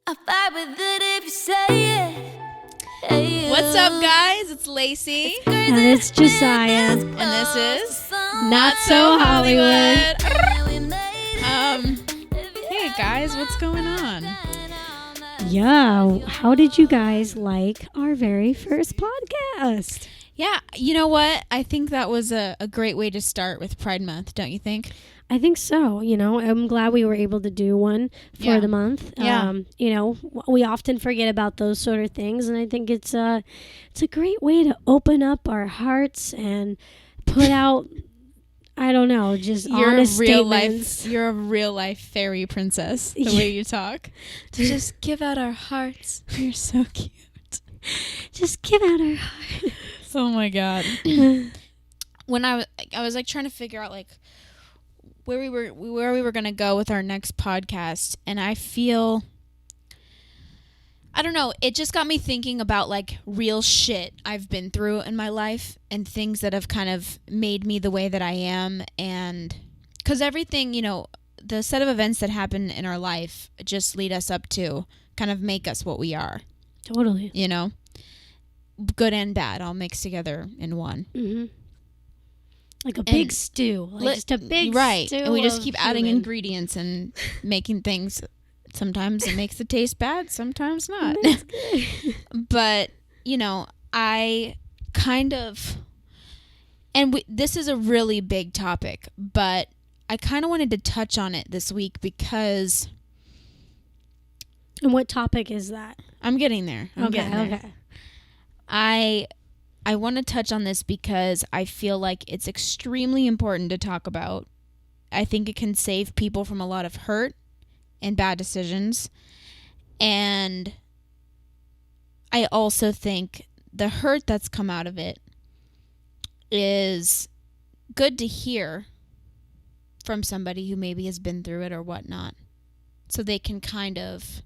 I fight with it if you say it. Hey, What's up, guys? It's Laci. And it's Jesaiah. And this is Not So Hollywood. Hey guys, what's going on? Yeah, how did you guys like our very first podcast? Yeah, you know what? I think that was a great way to start with Pride Month, don't you think? I think so. I'm glad we were able to do one for the month. Yeah. We often forget about those sort of things, and I think it's a great way to open up our hearts and put out, I don't know, just honest statements. You're a real life fairy princess, the way you talk. To just give out our hearts. You're so cute. Just give out our heart. Oh my God. When I was like trying to figure out like where we were going to go with our next podcast, and I don't know, it just got me thinking about like real shit I've been through in my life and things that have kind of made me the way that I am. And because everything, the set of events that happen in our life just lead us up to kind of make us what we are. Totally. Good and bad all mixed together in one. Mm-hmm. Like a big stew. Just a big right. stew. And we just keep adding human. ingredients and making things. Sometimes it makes it taste bad, sometimes not. But, I kind of, and this is a really big topic, but I kind of wanted to touch on it this week because. And what topic is that? I'm getting there. Okay. I want to touch on this because I feel like it's extremely important to talk about. I think it can save people from a lot of hurt and bad decisions. And I also think the hurt that's come out of it is good to hear from somebody who maybe has been through it or whatnot, so they can kind of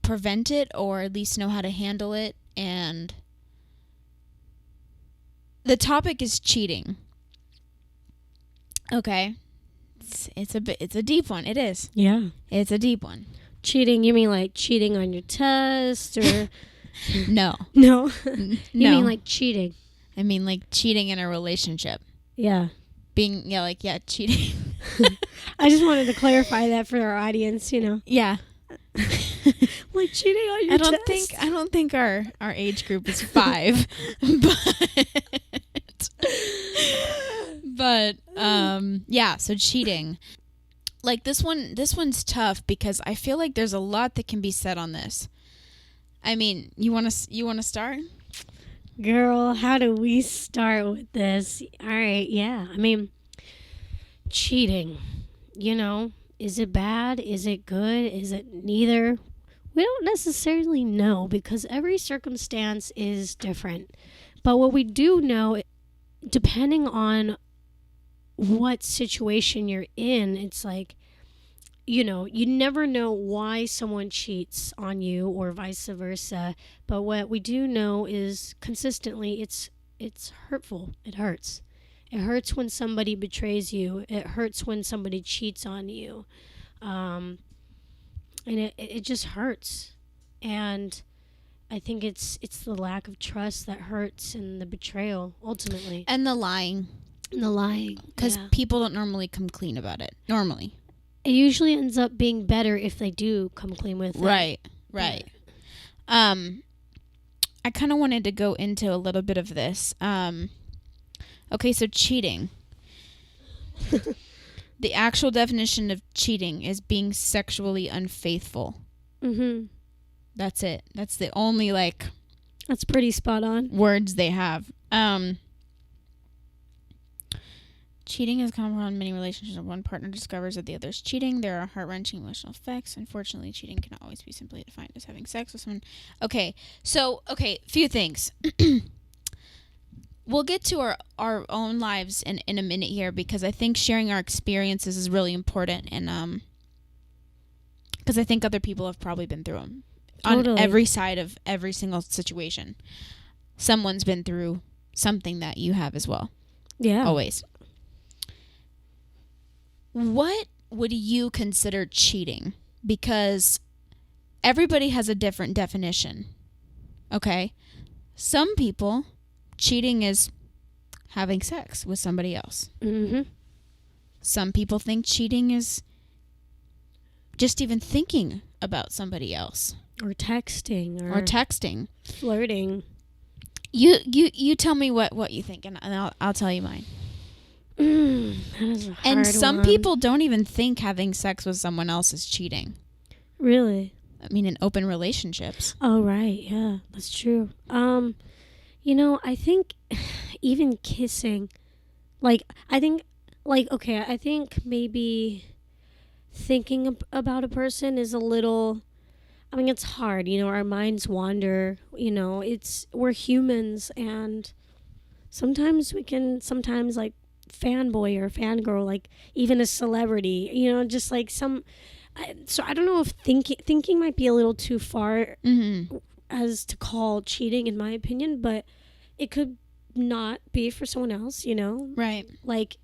prevent it or at least know how to handle it. And the topic is cheating. Okay. It's a deep one. It is. Yeah. It's a deep one. Cheating, you mean like cheating on your test or No. No. No. You mean like cheating? I mean like cheating in a relationship. Yeah. Being cheating. I just wanted to clarify that for our audience, Yeah. Like cheating on your test. I don't think our age group is 5. But so cheating. Like this one's tough because I feel like there's a lot that can be said on this. I mean, you want to start? Girl, how do we start with this? All right, yeah. I mean, cheating, is it bad? Is it good? Is it neither? We don't necessarily know because every circumstance is different. But what we do know, depending on what situation you're in, it's like, you never know why someone cheats on you or vice versa. But what we do know is consistently it's hurtful. It hurts. It hurts when somebody betrays you. It hurts when somebody cheats on you. And it just hurts. And I think it's the lack of trust that hurts and the betrayal, ultimately. And the lying. Because people don't normally come clean about it. Normally. It usually ends up being better if they do come clean with it. Right. I kind of wanted to go into a little bit of this. Okay, so cheating. The actual definition of cheating is being sexually unfaithful. Mm-hmm. That's it. That's the only, That's pretty spot on. words they have. Cheating is common in many relationships. When one partner discovers that the other is cheating, there are heart-wrenching emotional effects. Unfortunately, cheating cannot always be simply defined as having sex with someone. Okay, few things. We'll get to our own lives in a minute here because I think sharing our experiences is really important, and because I think other people have probably been through them. Totally. On every side of every single situation. Someone's been through something that you have as well. Yeah. Always. What would you consider cheating? because everybody has a different definition. Okay? Some people, cheating is having sex with somebody else. Mm-hmm. Some people think cheating is just even thinking about somebody else. Or texting. Or texting. Flirting. You tell me what you think, and I'll tell you mine. That is a hard And some one. people don't even think having sex with someone else is cheating. Really? I mean, in open relationships. Oh, right. Yeah, that's true. You know, I think even kissing, I think maybe thinking about a person is a little, I mean, it's hard, you know, our minds wander, you know, we're humans, and sometimes we can like fanboy or fangirl, like even a celebrity, you know, just like so I don't know if thinking might be a little too far as to call cheating, in my opinion, but it could not be for someone else, you know? Right. Like,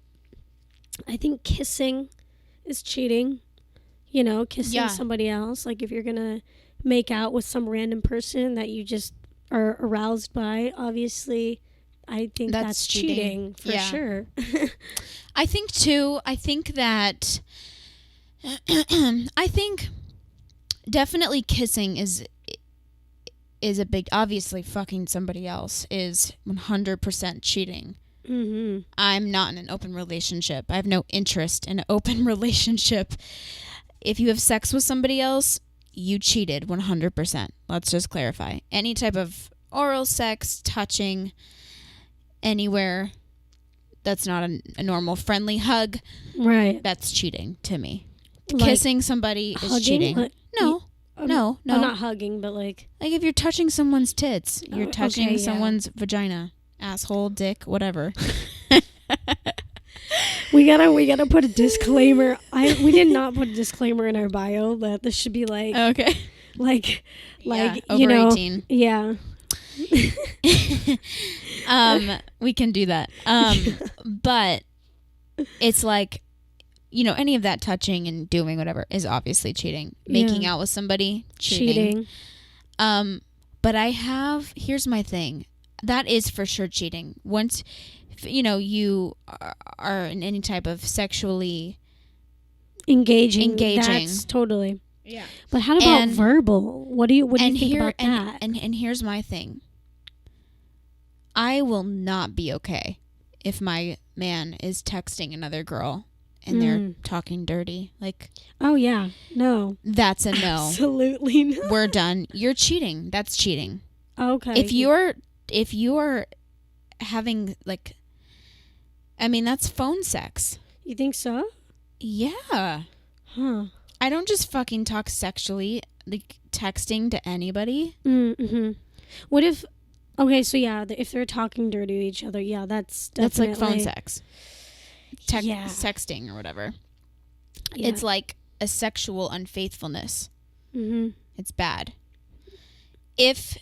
I think kissing is cheating, you know, kissing somebody else. Like, if you're going to make out with some random person that you just are aroused by, obviously, I think that's cheating for sure. I think that I think definitely kissing is a big, obviously fucking somebody else is 100% cheating. Mm-hmm. I'm not in an open relationship. I have no interest in an open relationship. If you have sex with somebody else, you cheated 100%. Let's just clarify. Any type of oral sex, touching, anywhere that's not a normal friendly hug, right? That's cheating to me. Like kissing somebody hugging? is cheating. No. Oh, not hugging, but like if you're touching someone's tits, you're touching okay, someone's vagina, asshole, dick, whatever. We gotta put a disclaimer. We did not put a disclaimer in our bio that this should be like okay, like over you know, 18. Yeah. We can do that. But it's like, you know, any of that touching and doing whatever is obviously cheating. Making out with somebody, cheating. But here's my thing. That is for sure cheating. Once, you know, you are in any type of sexually engaging. That's totally. Yeah. But how about verbal? What do you think about that? And here's my thing. I will not be okay if my man is texting another girl and they're talking dirty. Like, oh yeah, no. That's a no. Absolutely not. We're done. You're cheating. That's cheating. Okay. If you're having like, I mean, that's phone sex. You think so? Yeah. Huh. I don't just fucking talk sexually, like texting to anybody. Mm-hmm. What if? Okay, so yeah, if they're talking dirty to each other, yeah, that's like phone sex. Yeah. Sexting or whatever. Yeah. It's like a sexual unfaithfulness. Mm-hmm. It's bad. If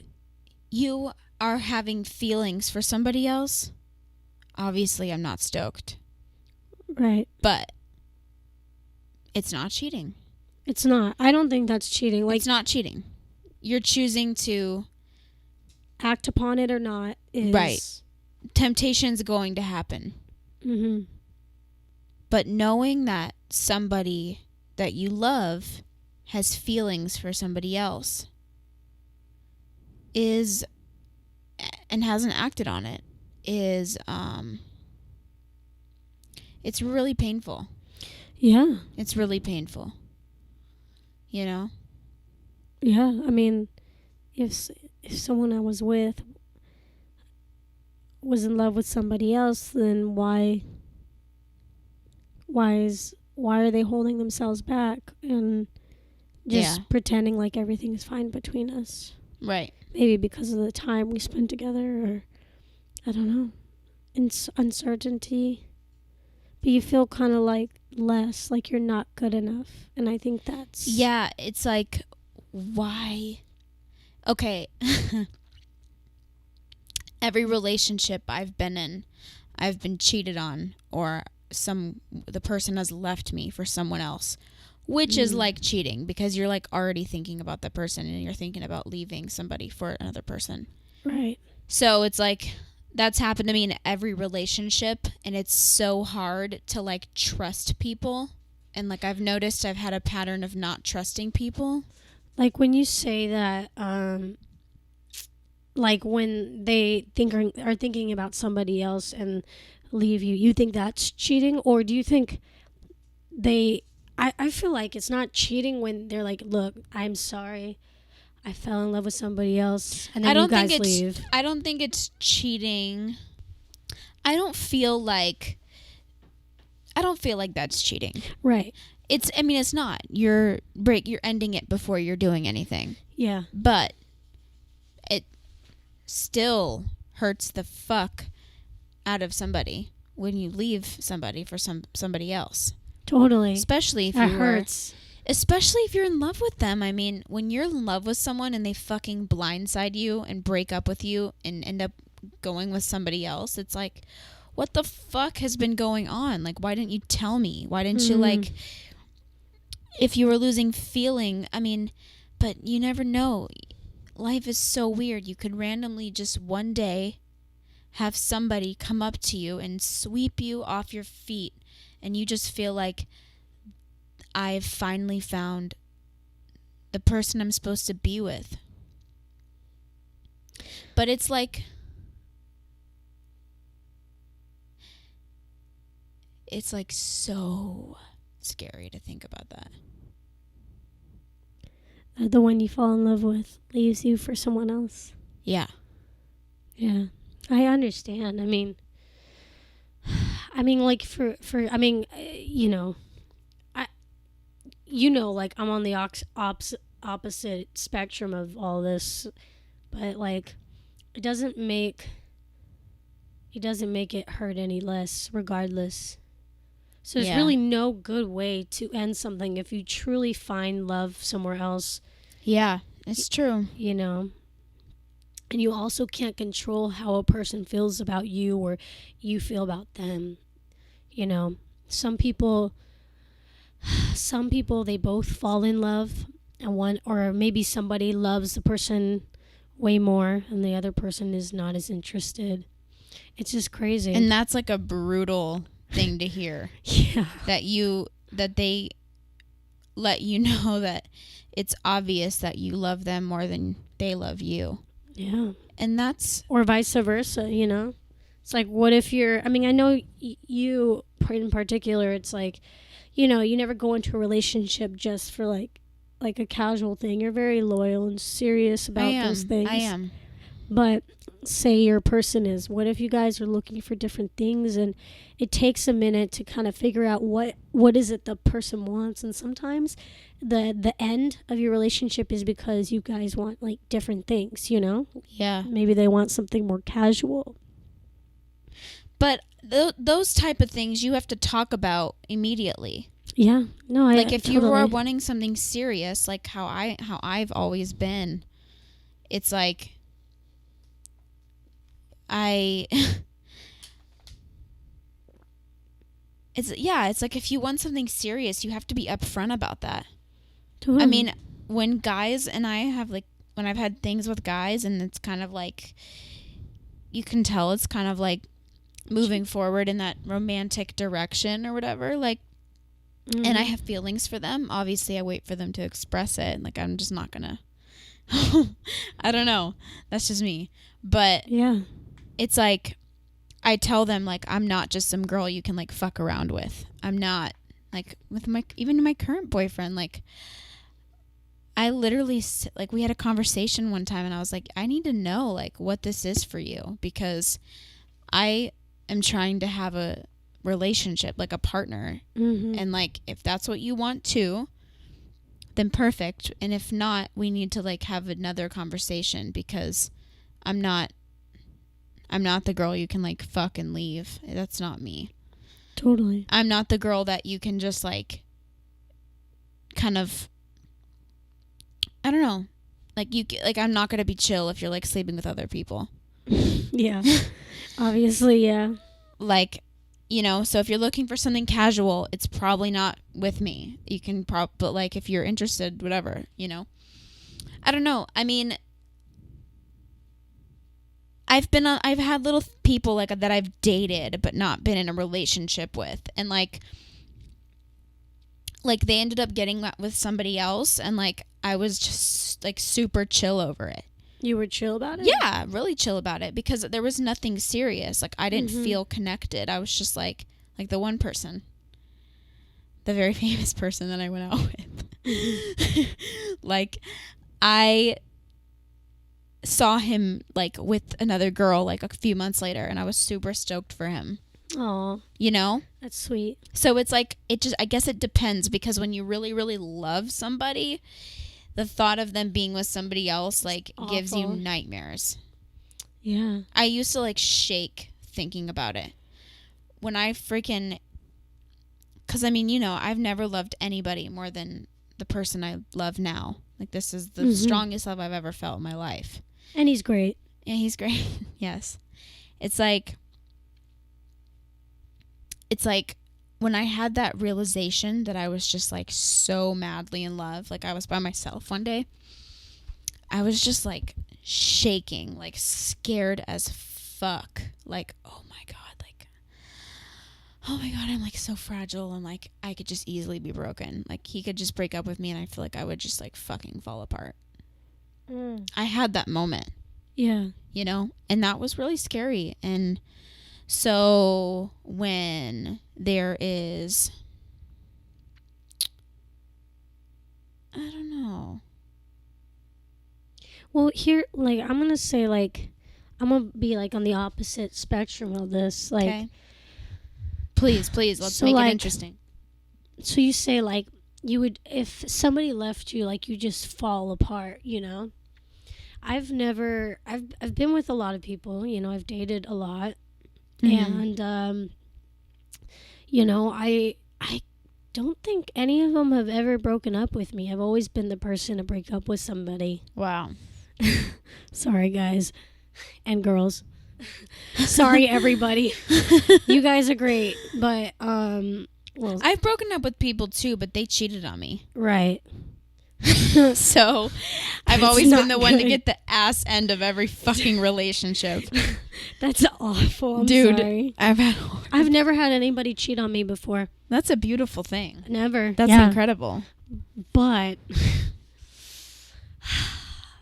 you are having feelings for somebody else, obviously I'm not stoked. Right. But it's not cheating. It's not. I don't think that's cheating. Like, it's not cheating. You're choosing to act upon it or not. Right. Temptation's going to happen. Mm-hmm. But knowing that somebody that you love has feelings for somebody else and hasn't acted on it is it's really painful. Yeah. It's really painful. You know? Yeah. I mean, if someone I was with was in love with somebody else, then why are they holding themselves back and just pretending like everything is fine between us? Right. Maybe because of the time we spent together, or I don't know, uncertainty. But you feel kind of like less, like you're not good enough. And I think that's... Yeah, it's like, why? Okay. Every relationship I've been in, I've been cheated on, or the person has left me for someone else. which is like cheating because you're like already thinking about the person and you're thinking about leaving somebody for another person. Right. So it's like that's happened to me in every relationship, and it's so hard to like trust people. And like I've noticed I've had a pattern of not trusting people. Like when you say that, like when they are thinking about somebody else and leave you, you think that's cheating? Or do you think I feel like it's not cheating when they're like, look, I'm sorry, I fell in love with somebody else, and then you guys leave. I don't think it's cheating. I don't feel like that's cheating. Right. It's not. You're ending it before you're doing anything. Yeah. But it still hurts the fuck out of somebody when you leave somebody for somebody else. Totally. Especially if especially if you're in love with them. I mean, when you're in love with someone and they fucking blindside you and break up with you and end up going with somebody else, it's like, what the fuck has been going on? Like, why didn't you tell me? Why didn't you, like, if you were losing feeling, I mean, but you never know. Life is so weird. You could randomly just one day have somebody come up to you and sweep you off your feet, and you just feel like, I've finally found the person I'm supposed to be with. But it's like, so scary to think about that. The one you fall in love with leaves you for someone else. Yeah. Yeah. I understand. I mean, like like I'm on the opposite spectrum of all this, but like it doesn't make it hurt any less regardless. So there's really no good way to end something if you truly find love somewhere else. Yeah, it's true. You know, and you also can't control how a person feels about you or you feel about them. You know, some people they both fall in love, and or maybe somebody loves the person way more and the other person is not as interested. It's just crazy. And that's like a brutal thing to hear. Yeah. That they let you know that it's obvious that you love them more than they love you. Yeah. And that's... Or vice versa, you know? It's like, what if I know you in particular, it's like, you know, you never go into a relationship just for like a casual thing. You're very loyal and serious about those things. I am. But say your person is, what if you guys are looking for different things and it takes a minute to kind of figure out what is it the person wants, and sometimes the end of your relationship is because you guys want like different things, you know? Yeah. Maybe they want something more casual. But those type of things you have to talk about immediately. Yeah. No, like if you were wanting something serious, like how I've always been, it's like it's like if you want something serious, you have to be upfront about that. Totally. I mean, when guys and I have when I've had things with guys and it's kind of like, you can tell it's kind of like moving forward in that romantic direction or whatever, like, and I have feelings for them. Obviously, I wait for them to express it. And, like, I'm just not gonna, I don't know. That's just me. But yeah, it's like, I tell them, like, I'm not just some girl you can, like, fuck around with. I'm not, like, with even my current boyfriend, like, I literally, like, we had a conversation one time and I was like, I need to know, like, what this is for you, because I am trying to have a relationship, like a partner. Mm-hmm. And, like, if that's what you want too, then perfect. And if not, we need to, like, have another conversation, because I'm not the girl you can, like, fuck and leave. That's not me. Totally. I'm not the girl that you can just, like, kind of, I don't know. Like, I'm not going to be chill if you're, like, sleeping with other people. Yeah. Obviously, yeah. Like, You know, so if you're looking for something casual, it's probably not with me. You can but like if you're interested, whatever, you know. I don't know. I mean, I've had little people like that I've dated but not been in a relationship with, and like they ended up getting with somebody else, and like I was just like super chill over it. You were chill about it? Yeah, really chill about it, because there was nothing serious. Like I didn't feel connected. I was just like the one person, the very famous person that I went out with. Like I saw him like with another girl like a few months later, and I was super stoked for him. Oh, you know, that's sweet. So it's like I guess it depends, because when you really really love somebody, the thought of them being with somebody else like gives you nightmares. Yeah, I used to like shake thinking about it when I freaking, because I mean, you know, I've never loved anybody more than the person I love now. Like this is the strongest love I've ever felt in my life. And he's great. Yeah, he's great. Yes. It's like when I had that realization that I was just like so madly in love, like I was by myself one day, I was just like shaking, like scared as fuck. Like, oh my God, I'm like so fragile, and like I could just easily be broken. Like he could just break up with me and I feel like I would just like fucking fall apart. I had that moment. Yeah. You know, and that was really scary. And so when there is, I don't know. Well, here, like, I'm going to say, like, I'm going to be, like, on the opposite spectrum of this. Like, okay. Please, let's make it interesting. So you say, like, you would, if somebody left you, like, you just fall apart, you know? I've been with a lot of people, you know, I've dated a lot. And, you know, I don't think any of them have ever broken up with me. I've always been the person to break up with somebody. Wow. Sorry, guys and girls. Sorry, everybody. You guys are great, but well, I've broken up with people too, but they cheated on me. Right. So I've always been the one to get the ass end of every fucking relationship. That's awful. I'm Dude, sorry. I've never had anybody cheat on me before. That's a beautiful thing. Never. That's incredible. But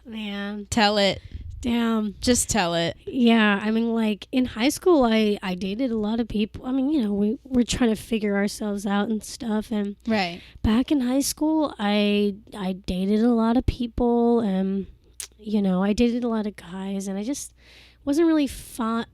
man, tell it. Damn. Just tell it. Yeah, I mean, like, in high school, I dated a lot of people. I mean, you know, we're trying to figure ourselves out and stuff. And right. Back in high school, I dated a lot of people. And, you know, I dated a lot of guys. And I just wasn't really fun.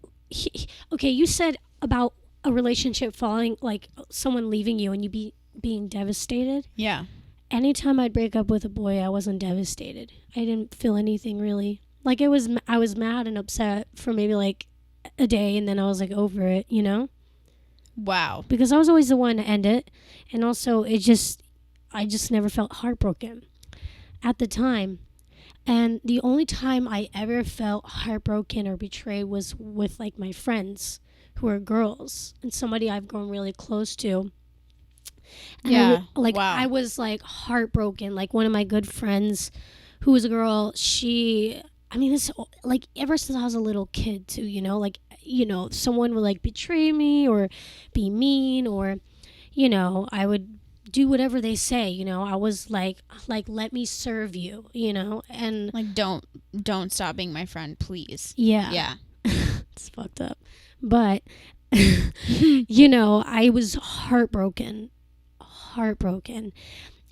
Okay, you said about a relationship falling, like, someone leaving you and you being devastated. Yeah. Anytime I'd break up with a boy, I wasn't devastated. I didn't feel anything really. Like, I was mad and upset for maybe, like, a day, and then I was, like, over it, you know? Wow. Because I was always the one to end it, and also I just never felt heartbroken at the time. And the only time I ever felt heartbroken or betrayed was with, like, my friends who are girls and somebody I've grown really close to. And yeah. Wow. I was, like, heartbroken. Like, one of my good friends who was a girl, I mean, this, like, ever since I was a little kid, too, you know? Like, you know, someone would, like, betray me or be mean or, you know, I would do whatever they say, you know? I was, like let me serve you, you know? And like, don't stop being my friend, please. Yeah. Yeah. It's fucked up. But, you know, I was heartbroken.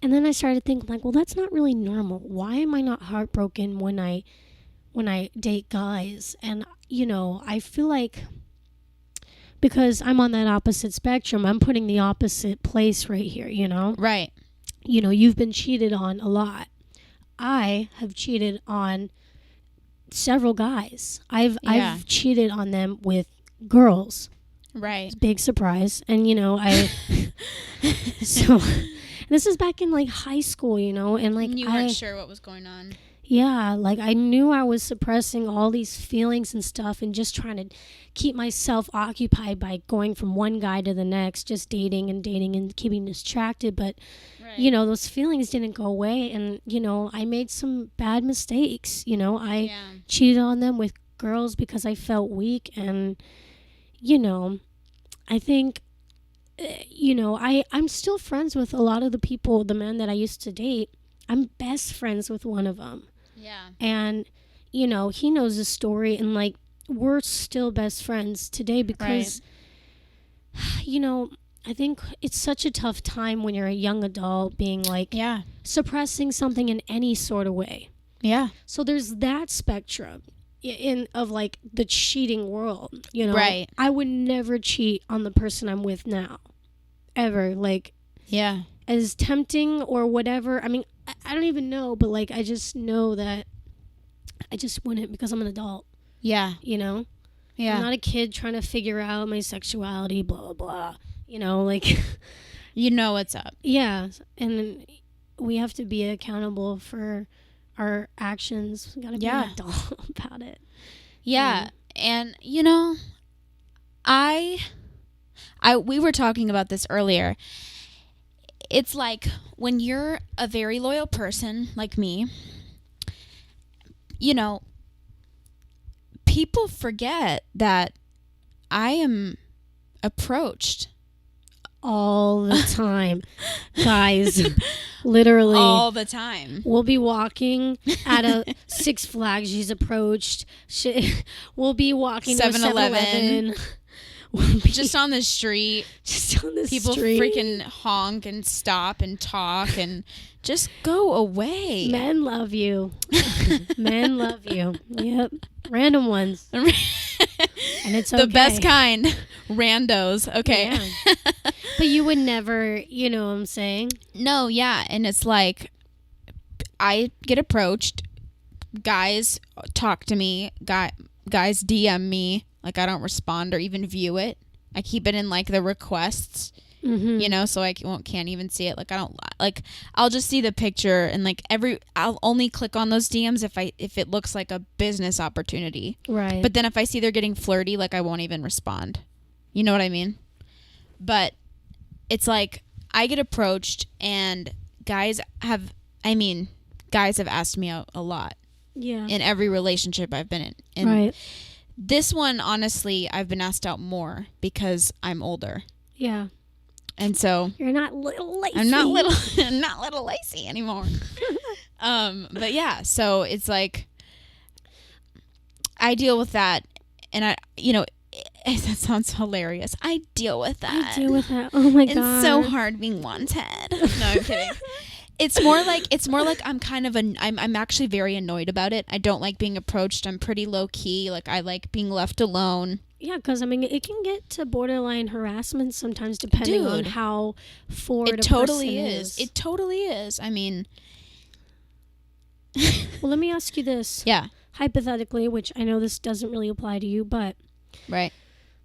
And then I started thinking, like, well, that's not really normal. Why am I not heartbroken when I date guys? And, you know, I feel like because I'm on that opposite spectrum, I'm putting the opposite place right here, you know? Right. You know, you've been cheated on a lot. I have cheated on several guys. I've cheated on them with girls. Right. It's a big surprise. And, you know, so this is back in, like, high school, you know? And, like, you weren't sure what was going on. Yeah, like I knew I was suppressing all these feelings and stuff and just trying to keep myself occupied by going from one guy to the next, just dating and keeping distracted. But, you know, those feelings didn't go away. And, you know, I made some bad mistakes. You know, I cheated on them with girls because I felt weak. And, you know, I think, you know, I'm still friends with a lot of the men that I used to date. I'm best friends with one of them. Yeah. And, you know, he knows the story, and, like, we're still best friends today because, you know, I think it's such a tough time when you're a young adult being, like, suppressing something in any sort of way. Yeah. So there's that spectrum of, like, the cheating world, you know? Right. I would never cheat on the person I'm with now. Ever. Like, as tempting or whatever. I mean, I don't even know, but, like, I just know that I just wouldn't because I'm an adult. Yeah. You know? Yeah. I'm not a kid trying to figure out my sexuality, blah, blah, blah. You know, like... You know what's up. Yeah. And we have to be accountable for our actions. We gotta be an adult about it. Yeah. And, you know, we were talking about this earlier. It's like when you're a very loyal person like me, you know, people forget that I am approached all the time. Guys, literally. All the time. We'll be walking at a Six Flags. She's approached. We'll be walking to a 7-Eleven. Just on the street. People freaking honk and stop and talk and just go away. Men love you. Men love you. Yep. Random ones. And it's okay. The best kind. Randos. Okay. Yeah. But you would never, you know what I'm saying? No, yeah. And it's like, I get approached. Guys talk to me. Guys DM me. Like, I don't respond or even view it. I keep it in, like, the requests, you know, so I can't even see it. Like, I'll just see the picture and, like, I'll only click on those DMs if it looks like a business opportunity. Right. But then if I see they're getting flirty, like, I won't even respond. You know what I mean? But it's like, I get approached and guys have asked me out a lot. Yeah. In every relationship I've been in. And right. This one, honestly, I've been asked out more because I'm older. Yeah. And so you're not little Laci. I'm not little Laci anymore. But yeah, so it's like I deal with that, and that sounds hilarious. I deal with that. Oh my god. It's so hard being wanted. No, I'm kidding. It's more like I'm actually very annoyed about it. I don't like being approached. I'm pretty low key. Like, I like being left alone. Yeah, because I mean, it can get to borderline harassment sometimes, depending on how forward a person is. It totally is. I mean, well, let me ask you this. Yeah. Hypothetically, which I know this doesn't really apply to you, but right.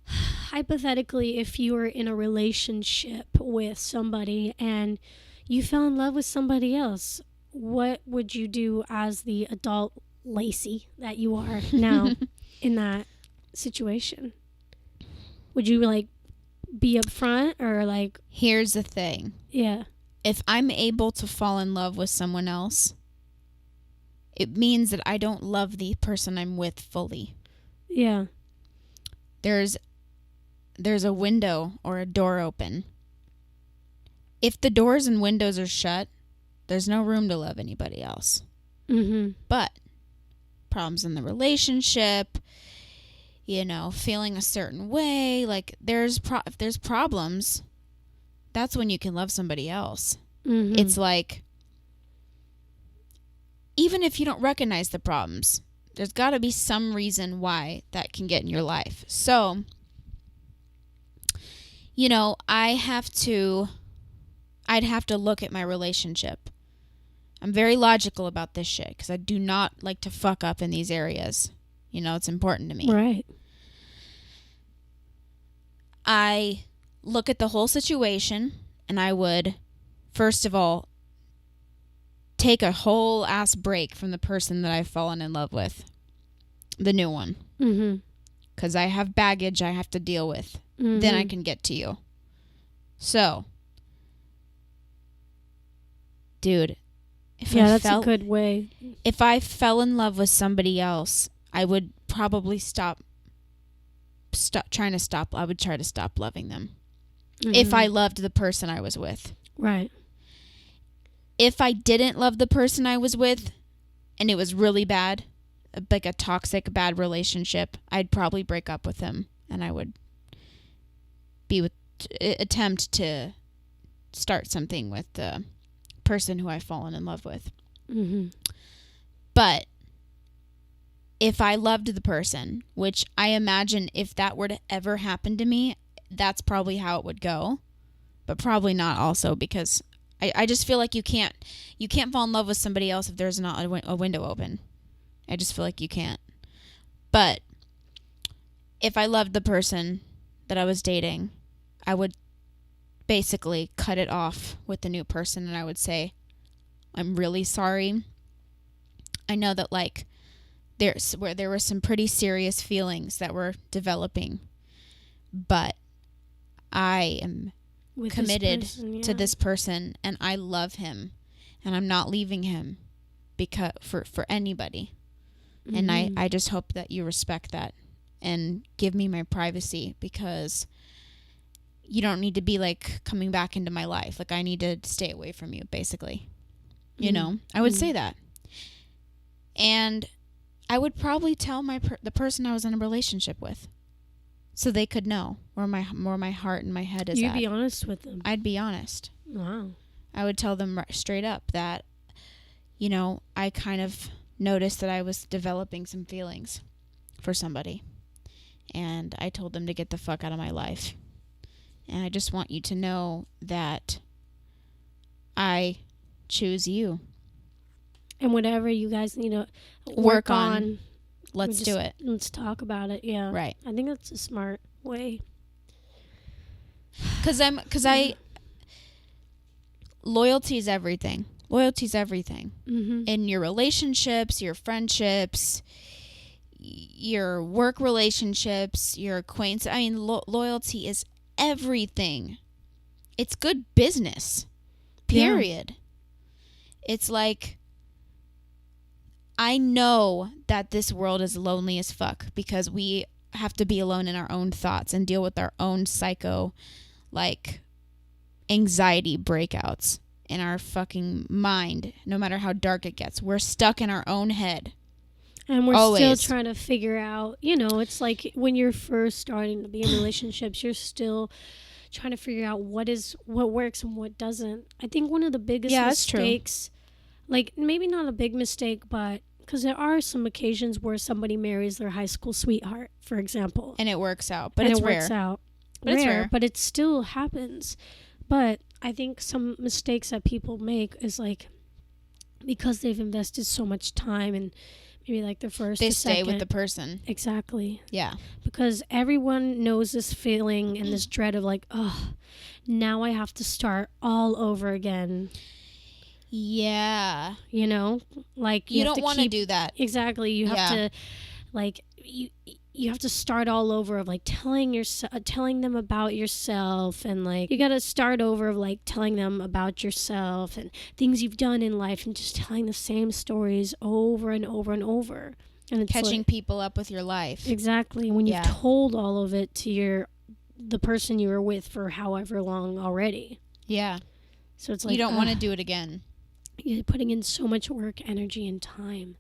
Hypothetically, if you were in a relationship with somebody and you fell in love with somebody else, what would you do as the adult Laci that you are now in that situation? Would you, like, be upfront or, like... Here's the thing. Yeah. If I'm able to fall in love with someone else, it means that I don't love the person I'm with fully. Yeah. There's a window or a door open. If the doors and windows are shut, there's no room to love anybody else. Mm-hmm. But problems in the relationship, you know, feeling a certain way, like if there's problems, that's when you can love somebody else. Mm-hmm. It's like, even if you don't recognize the problems, there's got to be some reason why that can get in your life. So, you know, I'd have to look at my relationship. I'm very logical about this shit because I do not like to fuck up in these areas. You know, it's important to me. Right. I look at the whole situation and I would, first of all, take a whole ass break from the person that I've fallen in love with, the new one. Mm-hmm. Because I have baggage I have to deal with. Mm-hmm. Then I can get to you. So, dude, that's a good way. If I fell in love with somebody else, I would probably stop trying to stop. I would try to stop loving them. Mm-hmm. If I loved the person I was with. Right. If I didn't love the person I was with and it was really bad, like a toxic, bad relationship, I'd probably break up with him and I would attempt to start something with the person who I've fallen in love with. Mm-hmm. But if I loved the person, which I imagine if that were to ever happen to me, that's probably how it would go. But probably not also, because I just feel like you can't fall in love with somebody else if there's not a window open. I just feel like you can't. But if I loved the person that I was dating, I would basically cut it off with the new person and I would say, I'm really sorry. I know that like there were some pretty serious feelings that were developing, but I am committed to this person and I love him and I'm not leaving him because for anybody. Mm-hmm. And I just hope that you respect that and give me my privacy, because you don't need to be like coming back into my life. Like I need to stay away from you, basically. Mm-hmm. You know, I would say that. And I would probably tell the person I was in a relationship with, so they could know where my heart and my head is. You'd be honest with them. I'd be honest. Wow. I would tell them straight up that, you know, I kind of noticed that I was developing some feelings for somebody, and I told them to get the fuck out of my life. And I just want you to know that I choose you. And whatever you guys need to work on, let's do it. Let's talk about it. Yeah. Right. I think that's a smart way. Loyalty is everything. Loyalty's everything. Mm-hmm. In your relationships, your friendships, your work relationships, your acquaintances. I mean, loyalty is everything. It's good business. Period. Yeah. It's like, I know that this world is lonely as fuck because we have to be alone in our own thoughts and deal with our own psycho, like, anxiety breakouts in our fucking mind, no matter how dark it gets. We're stuck in our own head. And we're always still trying to figure out, you know, it's like when you're first starting to be in relationships, you're still trying to figure out what works and what doesn't. I think one of the biggest mistakes, like maybe not a big mistake, but because there are some occasions where somebody marries their high school sweetheart, for example. And it works out, but it's rare. But it's rare, but it still happens. But I think some mistakes that people make is like, because they've invested so much time and maybe like the first, they stay with the person. Exactly. Yeah. Because everyone knows this feeling and this dread of like, oh, now I have to start all over again. Yeah. You know, like you don't want to do that. Exactly. You have to, like, you have to start all over of like telling them about yourself, and like you got to start over of like telling them about yourself and things you've done in life, and just telling the same stories over and over and over, and it's catching people up with your life. Exactly. When you've told all of it to the person you were with for however long already. Yeah. So it's like you don't want to do it again. You're putting in so much work, energy, and time,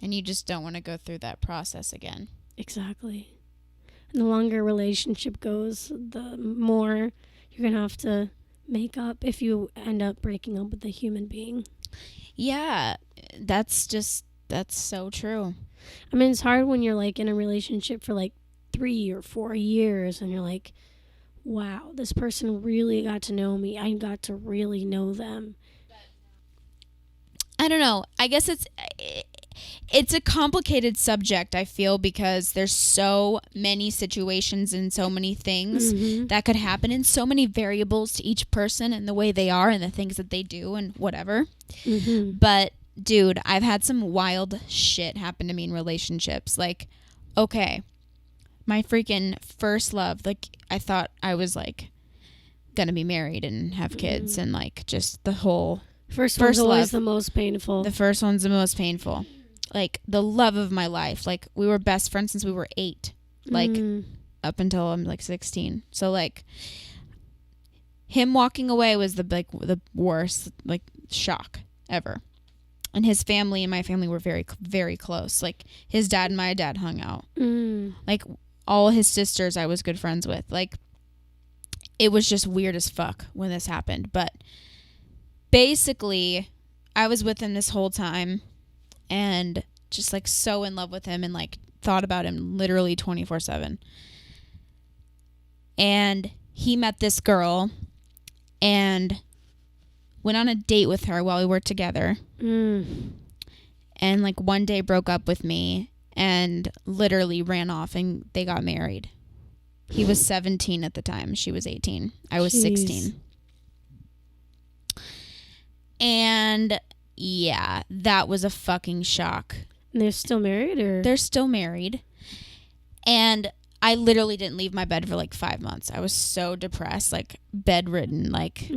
and you just don't want to go through that process again. Exactly. And the longer a relationship goes, the more you're going to have to make up if you end up breaking up with a human being. Yeah, that's so true. I mean, it's hard when you're like in a relationship for like 3 or 4 years and you're like, wow, this person really got to know me. I got to really know them. I don't know. I guess it's a complicated subject, I feel, because there's so many situations and so many things that could happen and so many variables to each person and the way they are and the things that they do and whatever. But dude, I've had some wild shit happen to me in relationships. Like, okay, my freaking first love, like, I thought I was like gonna be married and have kids and like just the whole First one's always the most painful. The first one's the most painful. Like, the love of my life. Like, we were best friends since we were 8. Like, up until I'm, like, 16. So, like, him walking away was the worst, like, shock ever. And his family and my family were very, very close. Like, his dad and my dad hung out. Like, all his sisters I was good friends with. Like, it was just weird as fuck when this happened. But basically, I was with him this whole time and just like so in love with him and like thought about him literally 24/7. And he met this girl and went on a date with her while we were together. And like one day broke up with me and literally ran off and they got married. He was 17 at the time. She was 18. I was 16. And yeah, that was a fucking shock. And they're still married, or? They're still married. And I literally didn't leave my bed for like 5 months. I was so depressed, like bedridden. Like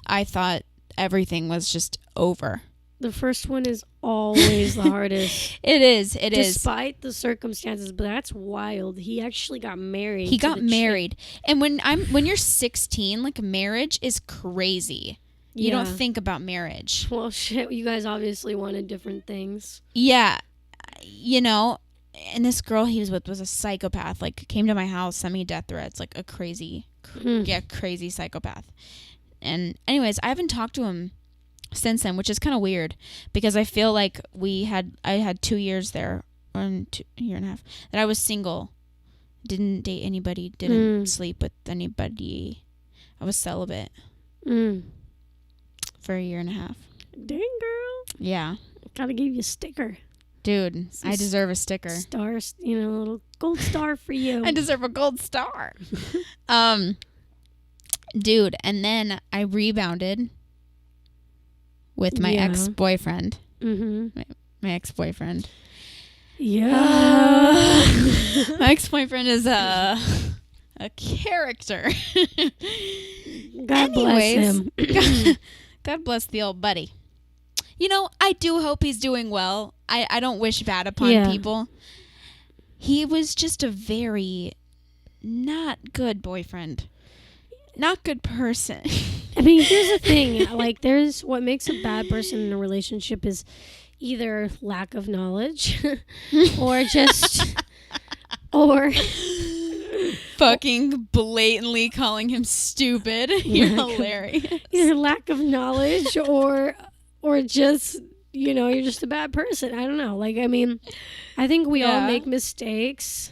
I thought everything was just over. The first one is always the hardest. It is. Despite the circumstances, but that's wild. He actually got married. He got married. And when you're 16, like marriage is crazy. You don't think about marriage. Well, shit, you guys obviously wanted different things. Yeah. You know, and this girl he was with was a psychopath. Like, came to my house, sent me death threats. Like, a crazy psychopath. And anyways, I haven't talked to him since then, which is kind of weird. Because I feel like I had 2 years there, or a year and a half, that I was single. Didn't date anybody. Didn't sleep with anybody. I was celibate. For a year and a half. Dang, girl. Yeah. Gotta give you a sticker. Dude, I deserve a sticker. Stars, a little gold star for you. I deserve a gold star. Dude, and then I rebounded with my ex-boyfriend. My ex-boyfriend. Yeah. My ex-boyfriend is a character. God bless him. God bless the old buddy. You know, I do hope he's doing well. I don't wish bad upon people. He was just a very not good boyfriend. Not good person. I mean, here's the thing. Like, there's what makes a bad person in a relationship is either lack of knowledge or just... or... fucking blatantly calling him stupid. You're hilarious. Either lack of knowledge or just, you're just a bad person. I don't know. Like, I mean, I think we all make mistakes.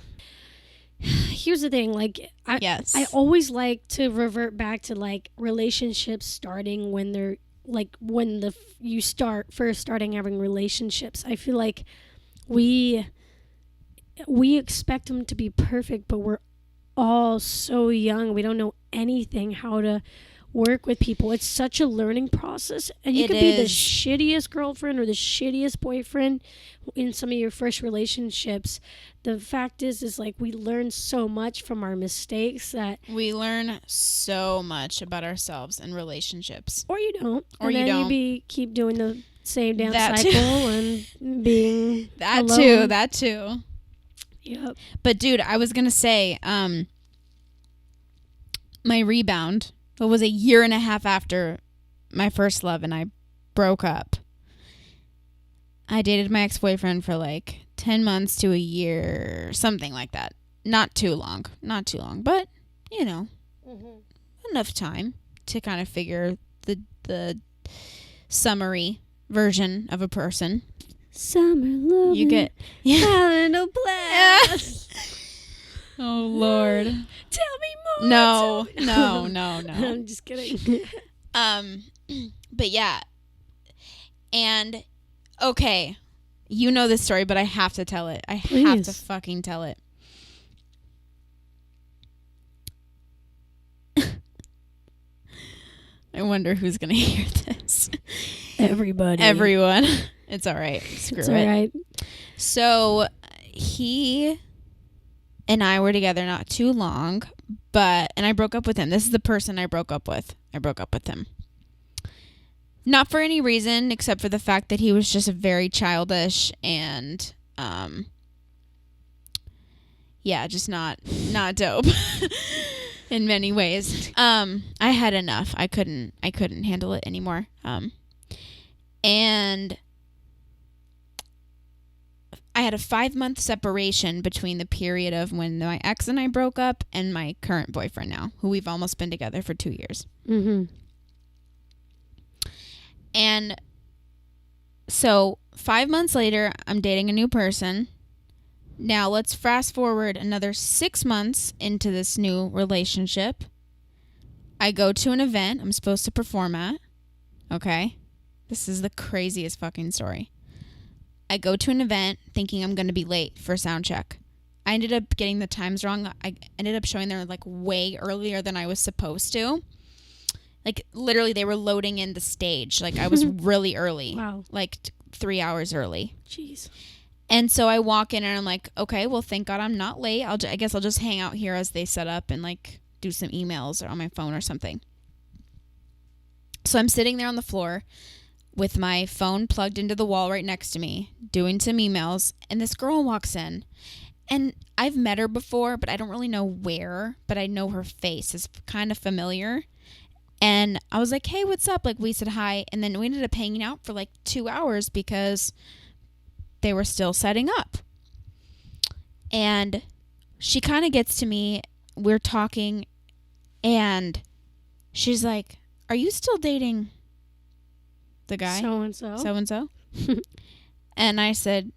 Here's the thing. Like, I always like to revert back to, like, relationships starting when they're, like, when you first starting having relationships. I feel like we expect them to be perfect, but we're all so young. We don't know anything how to work with people. It's such a learning process, and you could be the shittiest girlfriend or the shittiest boyfriend in some of your first relationships. The fact is like we learn so much from our mistakes that we learn so much about ourselves in relationships. Or you don't. Or and you then don't. You keep doing the same damn cycle and being that alone. That too. Yep. But dude, I was gonna say, my rebound. It was a year and a half after my first love, and I broke up. I dated my ex-boyfriend for like 10 months to a year, something like that. Not too long, but enough time to kind of figure the summary version of a person. Summer love. You get no blast. Oh Lord. Tell me more. No. I'm just kidding. But yeah. And okay. You know this story, but I have to tell it. I have Please. to fucking tell it. I wonder who's going to hear this. Everybody. Everyone. It's all right. Screw It's it. all right. So he and I were together not too long, and I broke up with him. This is the person I broke up with. I broke up with him. Not for any reason except for the fact that he was just very childish and, just not dope in many ways. I had enough. I couldn't handle it anymore. And I had a 5-month separation between the period of when my ex and I broke up and my current boyfriend now, who we've almost been together for 2 years. Mm-hmm. And so 5 months later, I'm dating a new person. Now let's fast forward another 6 months into this new relationship. I go to an event I'm supposed to perform at. Okay? This is the craziest fucking story. I go to an event thinking I'm going to be late for sound check. I ended up getting the times wrong. I ended up showing there like way earlier than I was supposed to. Like, literally, they were loading in the stage. Like, I was really early. Wow. Like, 3 hours early. Jeez. And so I walk in and I'm like, okay, well, thank God I'm not late. I guess I'll just hang out here as they set up and, like, do some emails or on my phone or something. So I'm sitting there on the floor with my phone plugged into the wall right next to me, doing some emails, and this girl walks in. And I've met her before, but I don't really know where, but I know her face is kind of familiar. And I was like, hey, what's up? Like, we said hi. And then we ended up hanging out for like 2 hours because they were still setting up. And she kind of gets to me. We're talking. And she's like, are you still dating the guy? So-and-so. So-and-so? And I said,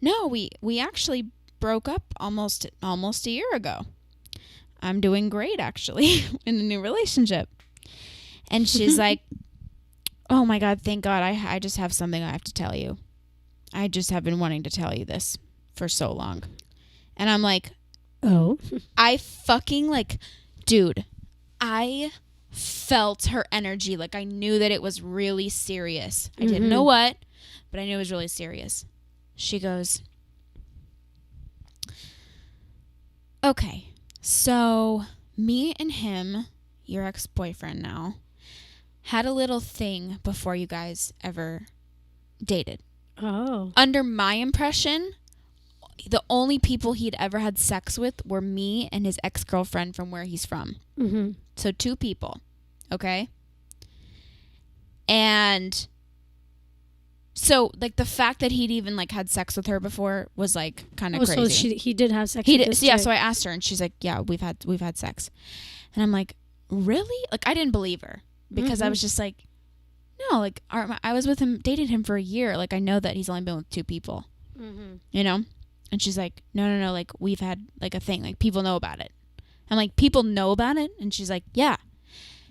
no, we actually broke up almost a year ago. I'm doing great, actually, in a new relationship. And she's like, oh, my God, thank God. I just have something I have to tell you. I just have been wanting to tell you this for so long. And I'm like, oh. I fucking like, dude, I felt her energy. Like, I knew that it was really serious. I didn't know what, but I knew it was really serious. She goes, okay, so me and him, your ex-boyfriend now, had a little thing before you guys ever dated. Oh. Under my impression, the only people he'd ever had sex with were me and his ex-girlfriend from where he's from. Mm-hmm. So 2 people. Okay? And so, like, the fact that he'd even, like, had sex with her before was, like, kind of crazy. So he did have sex He with did. this Yeah, chick. so I asked her, and she's like, yeah, we've had sex. And I'm like, really? Like, I didn't believe her. Because I was just like, no, like, I was with him, dated him for a year. Like, I know that he's only been with 2 people. Mm-hmm. You know? And she's like, no, like, we've had, like, a thing. Like, people know about it. I'm like, people know about it? And she's like, yeah.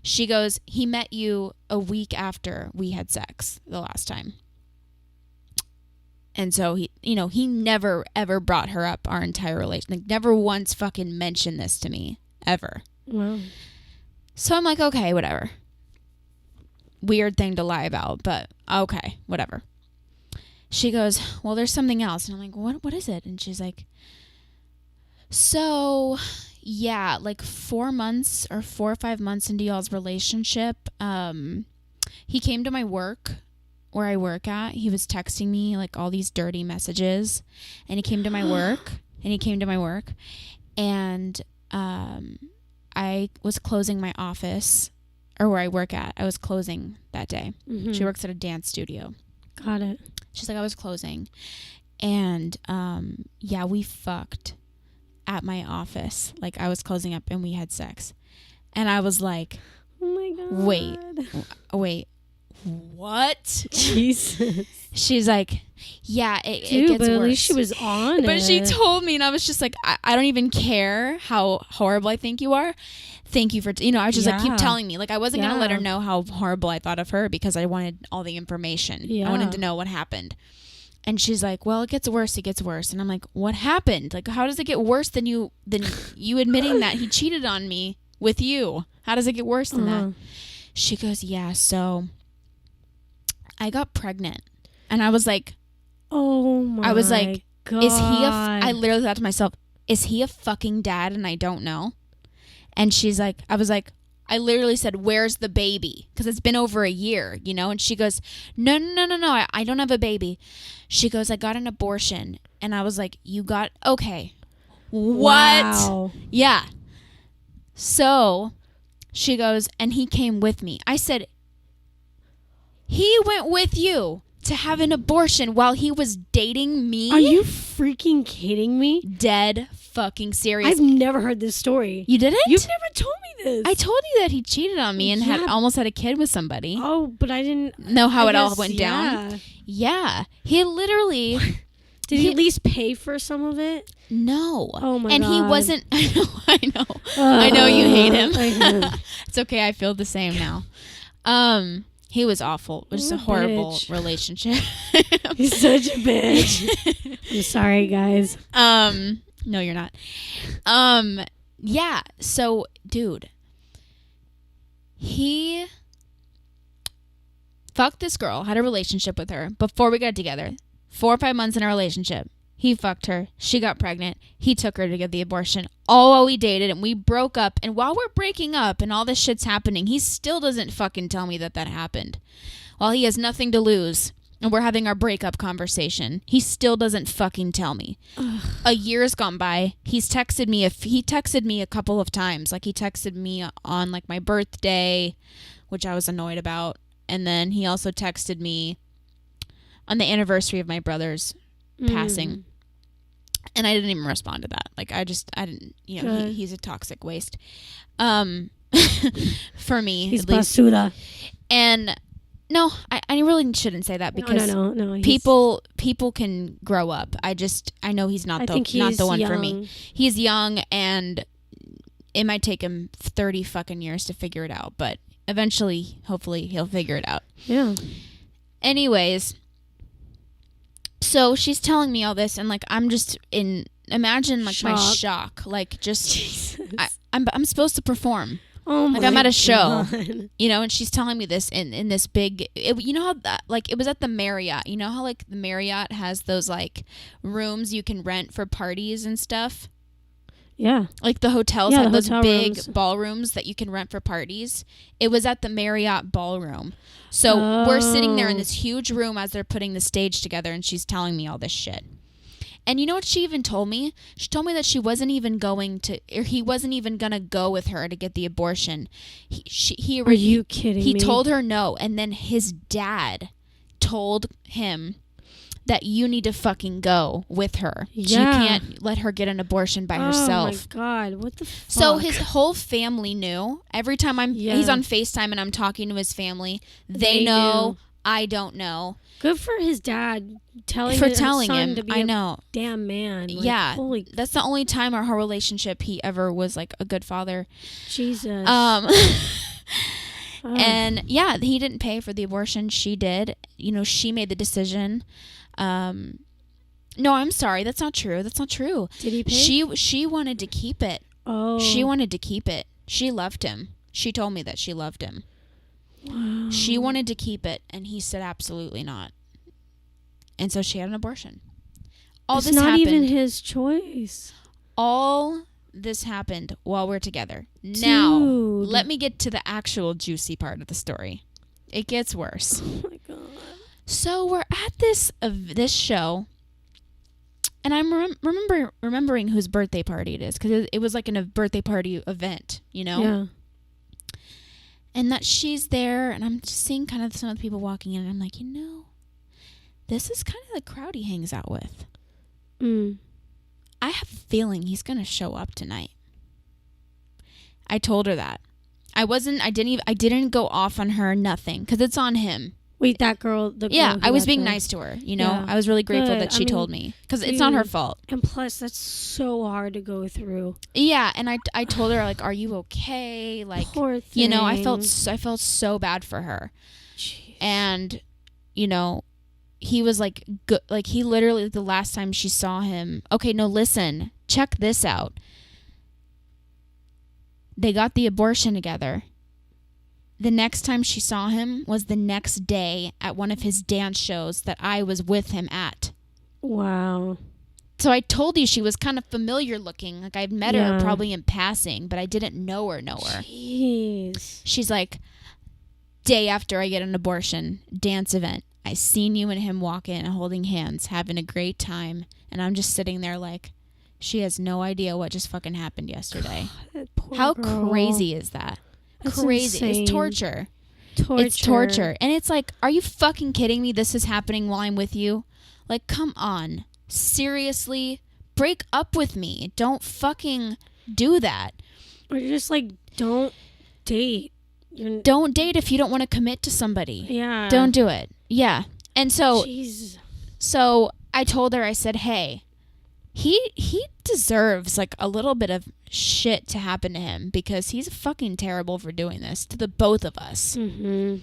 She goes, he met you a week after we had sex the last time. And so he never, ever brought her up our entire relation. Like, never once fucking mentioned this to me. Ever. Wow. So I'm like, okay, whatever. Weird thing to lie about, but okay, whatever. She goes, well, there's something else. And I'm like, what is it? And she's like, so, yeah, like 4 months or 4 or 5 months into y'all's relationship, he came to my work where I work at. He was texting me like all these dirty messages, and he came to my work and I was closing my office, or where I work at. I was closing that day. Mm-hmm. She works at a dance studio. Got it. She's like, I was closing. And, yeah, we fucked at my office. Like, I was closing up and we had sex. And I was like, Oh my God. wait, what? Jesus. She's like, yeah, it Dude, gets but worse. at least she was honest. But she told me, and I was just like, I don't even care how horrible I think you are. Thank you for, I was just like, keep telling me. Like, I wasn't going to let her know how horrible I thought of her because I wanted all the information. Yeah. I wanted to know what happened. And she's like, well, it gets worse. And I'm like, what happened? Like, how does it get worse than you admitting that he cheated on me with you? How does it get worse than that? She goes, yeah, so I got pregnant. And I was like, oh my God. I was like, is he I literally thought to myself, is he a fucking dad and I don't know? And she's like, I was like, I literally said, where's the baby? Because it's been over a year, you know? And she goes, no, I don't have a baby. She goes, I got an abortion. And I was like, okay. What? Wow. Yeah. So she goes, and he came with me. I said, he went with you to have an abortion while he was dating me? Are you freaking kidding me? Dead fucking serious. I've never heard this story. You didn't? You've never told me this. I told you that he cheated on me and had almost had a kid with somebody. Oh, but I didn't know how it all went down. Yeah. He literally... Did he at least pay for some of it? No. Oh my God. And he wasn't... I know. I know you hate him. I know. It's okay. I feel the same now. He was awful. It was a horrible relationship. He's such a bitch. I'm sorry, guys. No, you're not. Yeah. So, dude, he fucked this girl, had a relationship with her before we got together. 4 or 5 months in a relationship. He fucked her. She got pregnant. He took her to get the abortion. All while we dated and we broke up. And while we're breaking up and all this shit's happening, he still doesn't fucking tell me that happened. While he has nothing to lose and we're having our breakup conversation, he still doesn't fucking tell me. Ugh. A year's gone by. He texted me a couple of times. Like he texted me on like my birthday, which I was annoyed about. And then he also texted me on the anniversary of my brother's passing. And I didn't even respond to that. Like, I didn't, you know, he's a toxic waste. For me, he's at least. basura. And no, I really shouldn't say that because no, people can grow up. I know he's not the one for me. He's young and it might take him 30 fucking years to figure it out, but eventually, hopefully he'll figure it out. Yeah. Anyways, so she's telling me all this, and like I'm just imagine like my shock, like just I'm supposed to perform. Oh my! Like I'm at a show, you know, and she's telling me this in this big. You know how like it was at the Marriott. You know how like the Marriott has those like rooms you can rent for parties and stuff. Yeah. Like the hotels have those big ballrooms that you can rent for parties. It was at the Marriott ballroom. So we're sitting there in this huge room as they're putting the stage together, and she's telling me all this shit. And you know what she even told me? She told me that he wasn't even going to go with her to get the abortion. Are you kidding me? He told her no, and then his dad told him that you need to fucking go with her. Yeah. You can't let her get an abortion by herself. Oh my God, what the fuck? So his whole family knew. Every time he's on FaceTime and I'm talking to his family, they know. I don't know. Good for his dad telling him to be a damn man. Like, yeah, that's the only time our whole relationship he ever was like a good father. Jesus. And yeah, he didn't pay for the abortion. She did. You know, she made the decision. No, I'm sorry. That's not true. Did he pay? She wanted to keep it. Oh. She wanted to keep it. She loved him. She told me that she loved him. Wow. She wanted to keep it, and he said absolutely not. And so she had an abortion. It's not even his choice. All this happened while we're together. Dude. Now, let me get to the actual juicy part of the story. It gets worse. Oh my God. So we're at this show, and I'm remembering whose birthday party it is, because it was like a birthday party event, you know? Yeah. And that she's there, and I'm just seeing kind of some of the people walking in, and I'm like, you know, this is kind of the crowd he hangs out with. I have a feeling he's going to show up tonight. I told her that. I didn't go off on her, nothing, because it's on him. Wait, that girl, I was being nice to her, you know? Yeah. I was really grateful that she told me, because it's not her fault. And plus, that's so hard to go through. Yeah, and I told her, like, are you okay? Like, poor thing. You know, I felt so bad for her. Jeez. And, you know, he was like good. Like he literally, the last time she saw him. Okay, no, listen, check this out. They got the abortion together. The next time she saw him was the next day at one of his dance shows that I was with him at. Wow. So I told you she was kind of familiar looking. Like I'd met her probably in passing, but I didn't know her. Jeez. She's like, day after I get an abortion, dance event. I seen you and him walk in holding hands, having a great time. And I'm just sitting there like, she has no idea what just fucking happened yesterday. How girl. Crazy is that? That's crazy. insane. It's torture. It's torture. And it's like, are you fucking kidding me? This is happening while I'm with you? Like, come on. Seriously? Break up with me. Don't fucking do that. Or just like, don't date. Don't date if you don't want to commit to somebody. Yeah. Don't do it. Yeah. And so, Jeez. so I told her, I said, hey, he deserves like a little bit of shit to happen to him because he's fucking terrible for doing this to the both of us. Mm-hmm.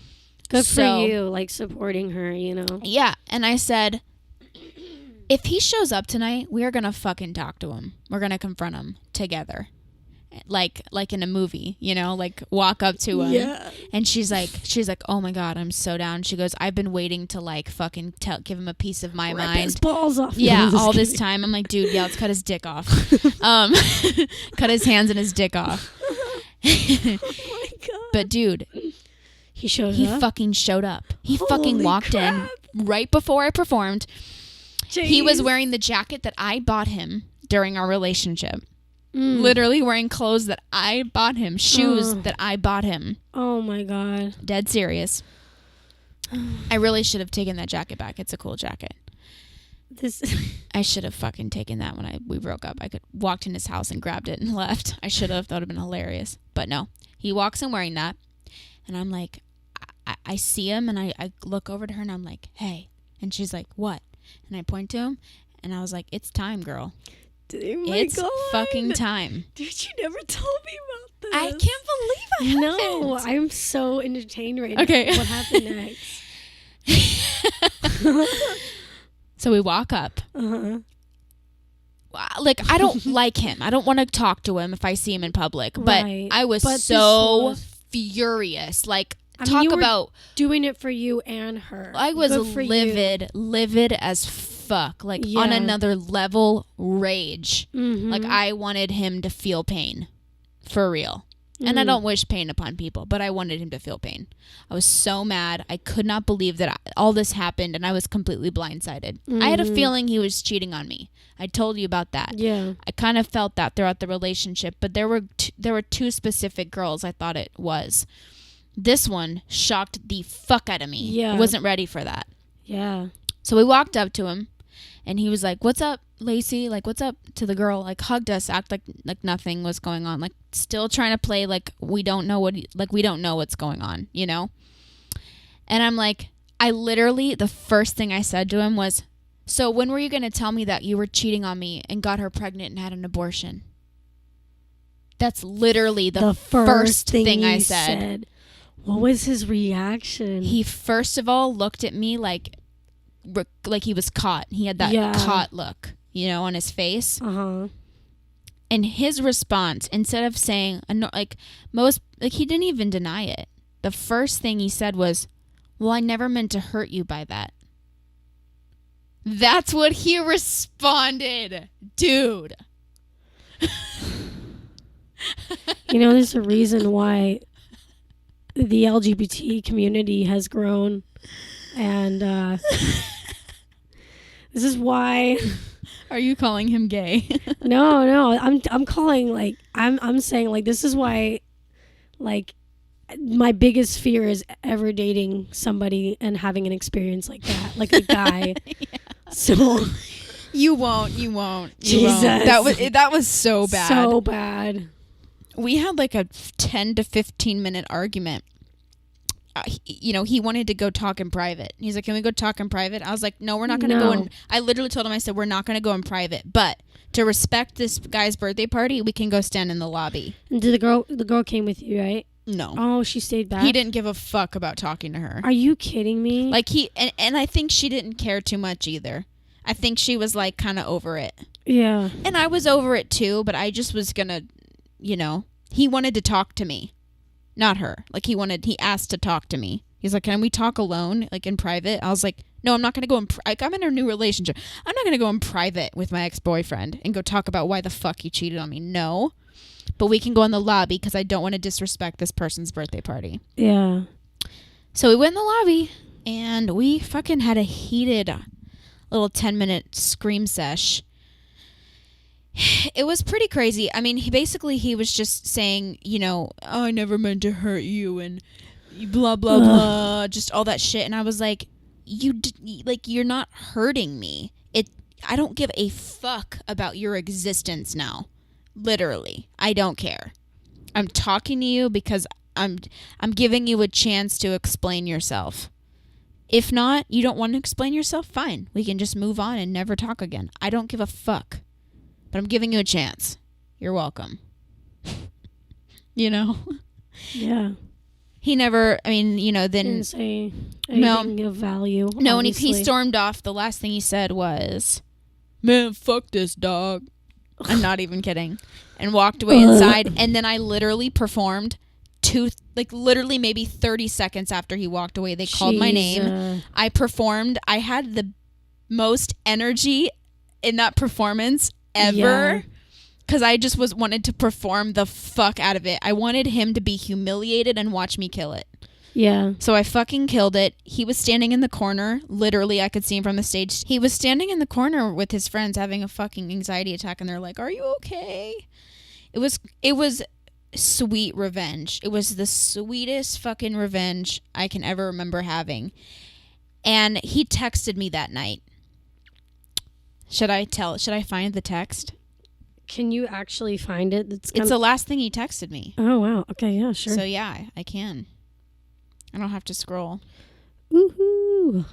Good for you, like supporting her, you know? Yeah. And I said, if he shows up tonight, we are going to fucking talk to him. We're going to confront him together. Like in a movie, you know, like walk up to him. Yeah. And she's like, oh my God, I'm so down. She goes, I've been waiting to like fucking give him a piece of my mind. His balls off. Yeah, all this time. I'm like, dude, yeah, let's cut his dick off. Cut his hands and his dick off. Oh my God. But dude, he fucking showed up. He Holy fucking walked crap. in right before I performed. Jeez. He was wearing the jacket that I bought him during our relationship. Literally wearing clothes that I bought him, shoes that I bought him. Oh my God. Dead serious. I really should have taken that jacket back. It's a cool jacket. I should have fucking taken that when we broke up. I could walked in his house and grabbed it and left. I should have. That would have been hilarious. But no, he walks in wearing that, and I'm like, I see him, and I look over to her, and I'm like, hey, and she's like, what? And I point to him, and I was like, it's time, girl. Oh my it's God. fucking time. Dude, you never told me about this. I can't believe I haven't. No, I'm so entertained right now. Okay. What happened next? So we walk up. Uh-huh. Like, I don't like him. I don't want to talk to him if I see him in public. But Right. I was But so this furious. Like, I mean, you were about... doing it for you and her. I was Good for livid as fuck. Like, on another level, rage. Mm-hmm. Like, I wanted him to feel pain. For real. And I don't wish pain upon people, but I wanted him to feel pain. I was so mad. I could not believe that all this happened, and I was completely blindsided. I had a feeling he was cheating on me. I told you about that. Yeah. I kind of felt that throughout the relationship, but there were two specific girls I thought it was. This one shocked the fuck out of me. Yeah. I wasn't ready for that. Yeah. So we walked up to him, and he was like, what's up, Laci? Like, what's up, to the girl? Like, hugged us, act like nothing was going on. Like, still trying to play like we don't know what's going on, you know? And I'm like, I literally, the first thing I said to him was, so when were you going to tell me that you were cheating on me and got her pregnant and had an abortion? That's literally the first thing I said. What was his reaction? He first of all looked at me like he was caught. He had that caught look, you know, on his face. Uh-huh. And his response, instead of saying, he didn't even deny it. The first thing he said was, well, I never meant to hurt you by that. That's what he responded. Dude. You know, there's a reason why the LGBT community has grown. And this is why... Are you calling him gay? No. I'm calling, like, I'm saying, like, this is why, like, my biggest fear is ever dating somebody and having an experience like that, like a guy. Yeah. So you won't. Jesus. That was so bad. So bad. We had like a 10 to 15 minute argument. He wanted to go talk in private. He's like, can we go talk in private? I was like, no, we're not going to go in. I literally told him, I said, we're not going to go in private. But to respect this guy's birthday party, we can go stand in the lobby. And the girl came with you, right? No. Oh, she stayed back? He didn't give a fuck about talking to her. Are you kidding me? Like, and I think she didn't care too much either. I think she was, like, kind of over it. Yeah. And I was over it, too, but I just was gonna, he wanted to talk to me. Not her. Like, he asked to talk to me. He's like, can we talk alone, like, in private? I was like, no, I'm not going to go I'm in a new relationship. I'm not going to go in private with my ex-boyfriend and go talk about why the fuck he cheated on me. No. But we can go in the lobby because I don't want to disrespect this person's birthday party. Yeah. So we went in the lobby, and we fucking had a heated little 10-minute scream sesh. It was pretty crazy. I mean, he was just saying, oh, I never meant to hurt you, and blah, blah, blah, just all that shit. And I was like, you're not hurting me. I don't give a fuck about your existence now. Literally. I don't care. I'm talking to you because I'm giving you a chance to explain yourself. If not, you don't want to explain yourself, fine. We can just move on and never talk again. I don't give a fuck. But I'm giving you a chance. You're welcome. Yeah. He never, then... Didn't say anything of value. No, and he stormed off. The last thing he said was, man, fuck this dog. I'm not even kidding. And walked away inside. And then I literally performed literally maybe 30 seconds after he walked away. They called my name. I performed. I had the most energy in that performance ever. Because I just wanted to perform the fuck out of it. I wanted him to be humiliated and watch me kill it. Yeah. So I fucking killed it. He was standing in the corner. Literally, I could see him from the stage. He was standing in the corner with his friends having a fucking anxiety attack. And they're like, are you okay? It was sweet revenge. It was the sweetest fucking revenge I can ever remember having. And he texted me that night. Should I find the text? Can you actually find it? It's the last thing he texted me. Oh, wow. Okay, yeah, sure. So, yeah, I can. I don't have to scroll. Woohoo.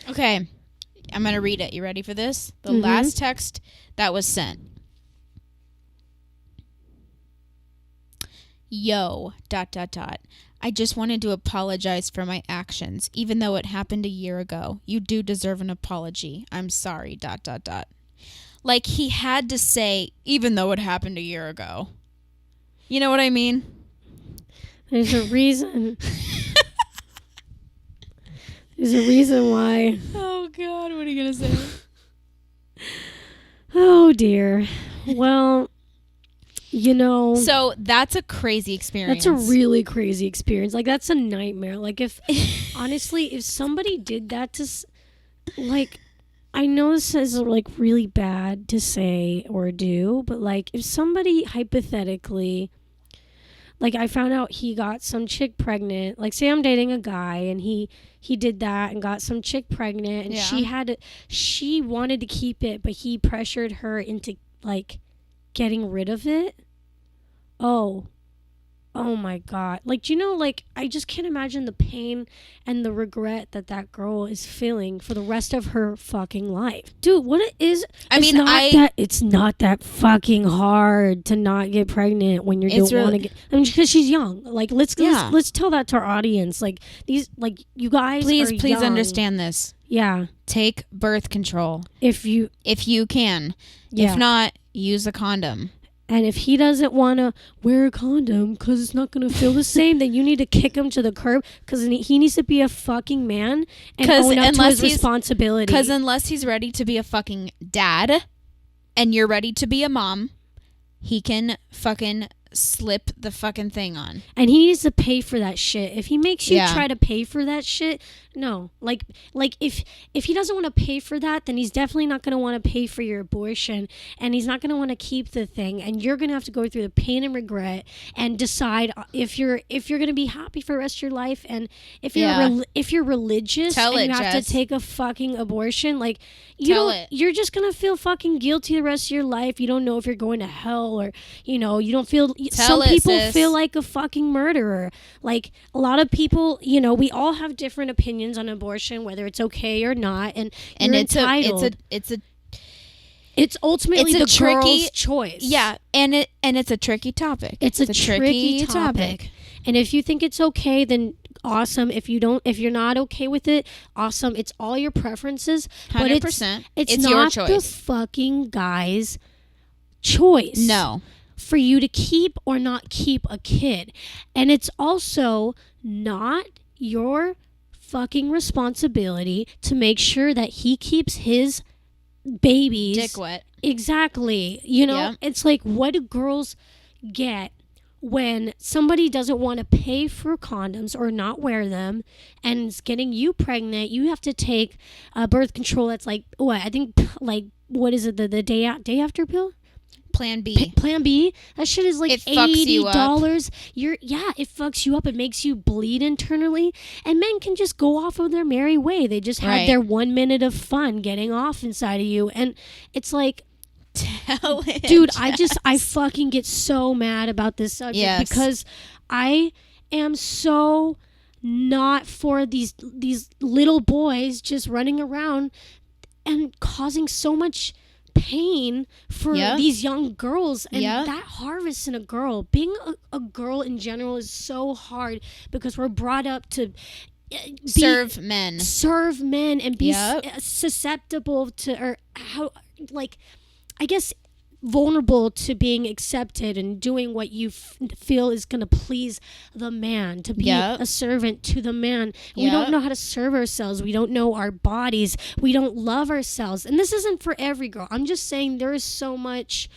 Okay. I'm going to read it. You ready for this? The last text that was sent. Yo, ... I just wanted to apologize for my actions, even though it happened a year ago. You do deserve an apology. I'm sorry, ... Like, he had to say, even though it happened a year ago. You know what I mean? There's a reason. There's a reason why. Oh, God, what are you going to say? Oh, dear. Well, So, that's a crazy experience. That's a really crazy experience. Like, that's a nightmare. Like, honestly, if somebody did that to, like... I know this is like really bad to say or do, but like if somebody hypothetically, like I found out he got some chick pregnant, like say I'm dating a guy and he did that and got some chick pregnant and she wanted to keep it, but he pressured her into like getting rid of it. Oh my God. Like, like, I just can't imagine the pain and the regret that girl is feeling for the rest of her fucking life. Dude, what it is, it's not that fucking hard to not get pregnant when you don't want to get, because she's young. Like, let's tell that to our audience. Like, you guys please young. Understand this. Yeah. Take birth control. If you can. Yeah. If not, use a condom. And if he doesn't want to wear a condom because it's not going to feel the same, then you need to kick him to the curb because he needs to be a fucking man and own up to his responsibility. Because unless he's ready to be a fucking dad and you're ready to be a mom, he can fucking slip the fucking thing on. And he needs to pay for that shit. If he makes you try to pay for that shit, no. Like if he doesn't want to pay for that, then he's definitely not going to want to pay for your abortion, and he's not going to want to keep the thing, and you're going to have to go through the pain and regret and decide if you're going to be happy for the rest of your life. And if you're religious and you have to take a fucking abortion, like you're just going to feel fucking guilty the rest of your life. You don't know if you're going to hell, or you don't feel. Some people feel like a fucking murderer. Like a lot of people, we all have different opinions on abortion, whether it's okay or not, and you're entitled. It's ultimately It's a the tricky girl's choice. Yeah, and it's a tricky topic. It's a tricky topic. And if you think it's okay, then awesome. If you're not okay with it, awesome. It's all your preferences. 100%. But it's your not choice. the fucking guy's choice. No. For you to keep or not keep a kid. And it's also not your fucking responsibility to make sure that he keeps his babies Dick wet. Exactly. You know, it's like, what do girls get when somebody doesn't want to pay for condoms or not wear them and is getting you pregnant? You have to take birth control that's like, what? I think, like, what is it? The day after pill? Plan B. Plan B. That shit is like It fucks you up. $80. It fucks you up. It makes you bleed internally. And men can just go off of their merry way. They just had their 1 minute of fun getting off inside of you. And it's like, tell it. Dude, I fucking get so mad about this subject because I am so not for these little boys just running around and causing so much pain for these young girls, and that harvest in a girl. Being a girl in general is so hard because we're brought up to serve men and be susceptible to, or how, like, I guess, vulnerable to being accepted and doing what you feel is going to please the man, to be a servant to the man. We don't know how to serve ourselves. We don't know our bodies. We don't love ourselves. And this isn't for every girl. I'm just saying there is so much...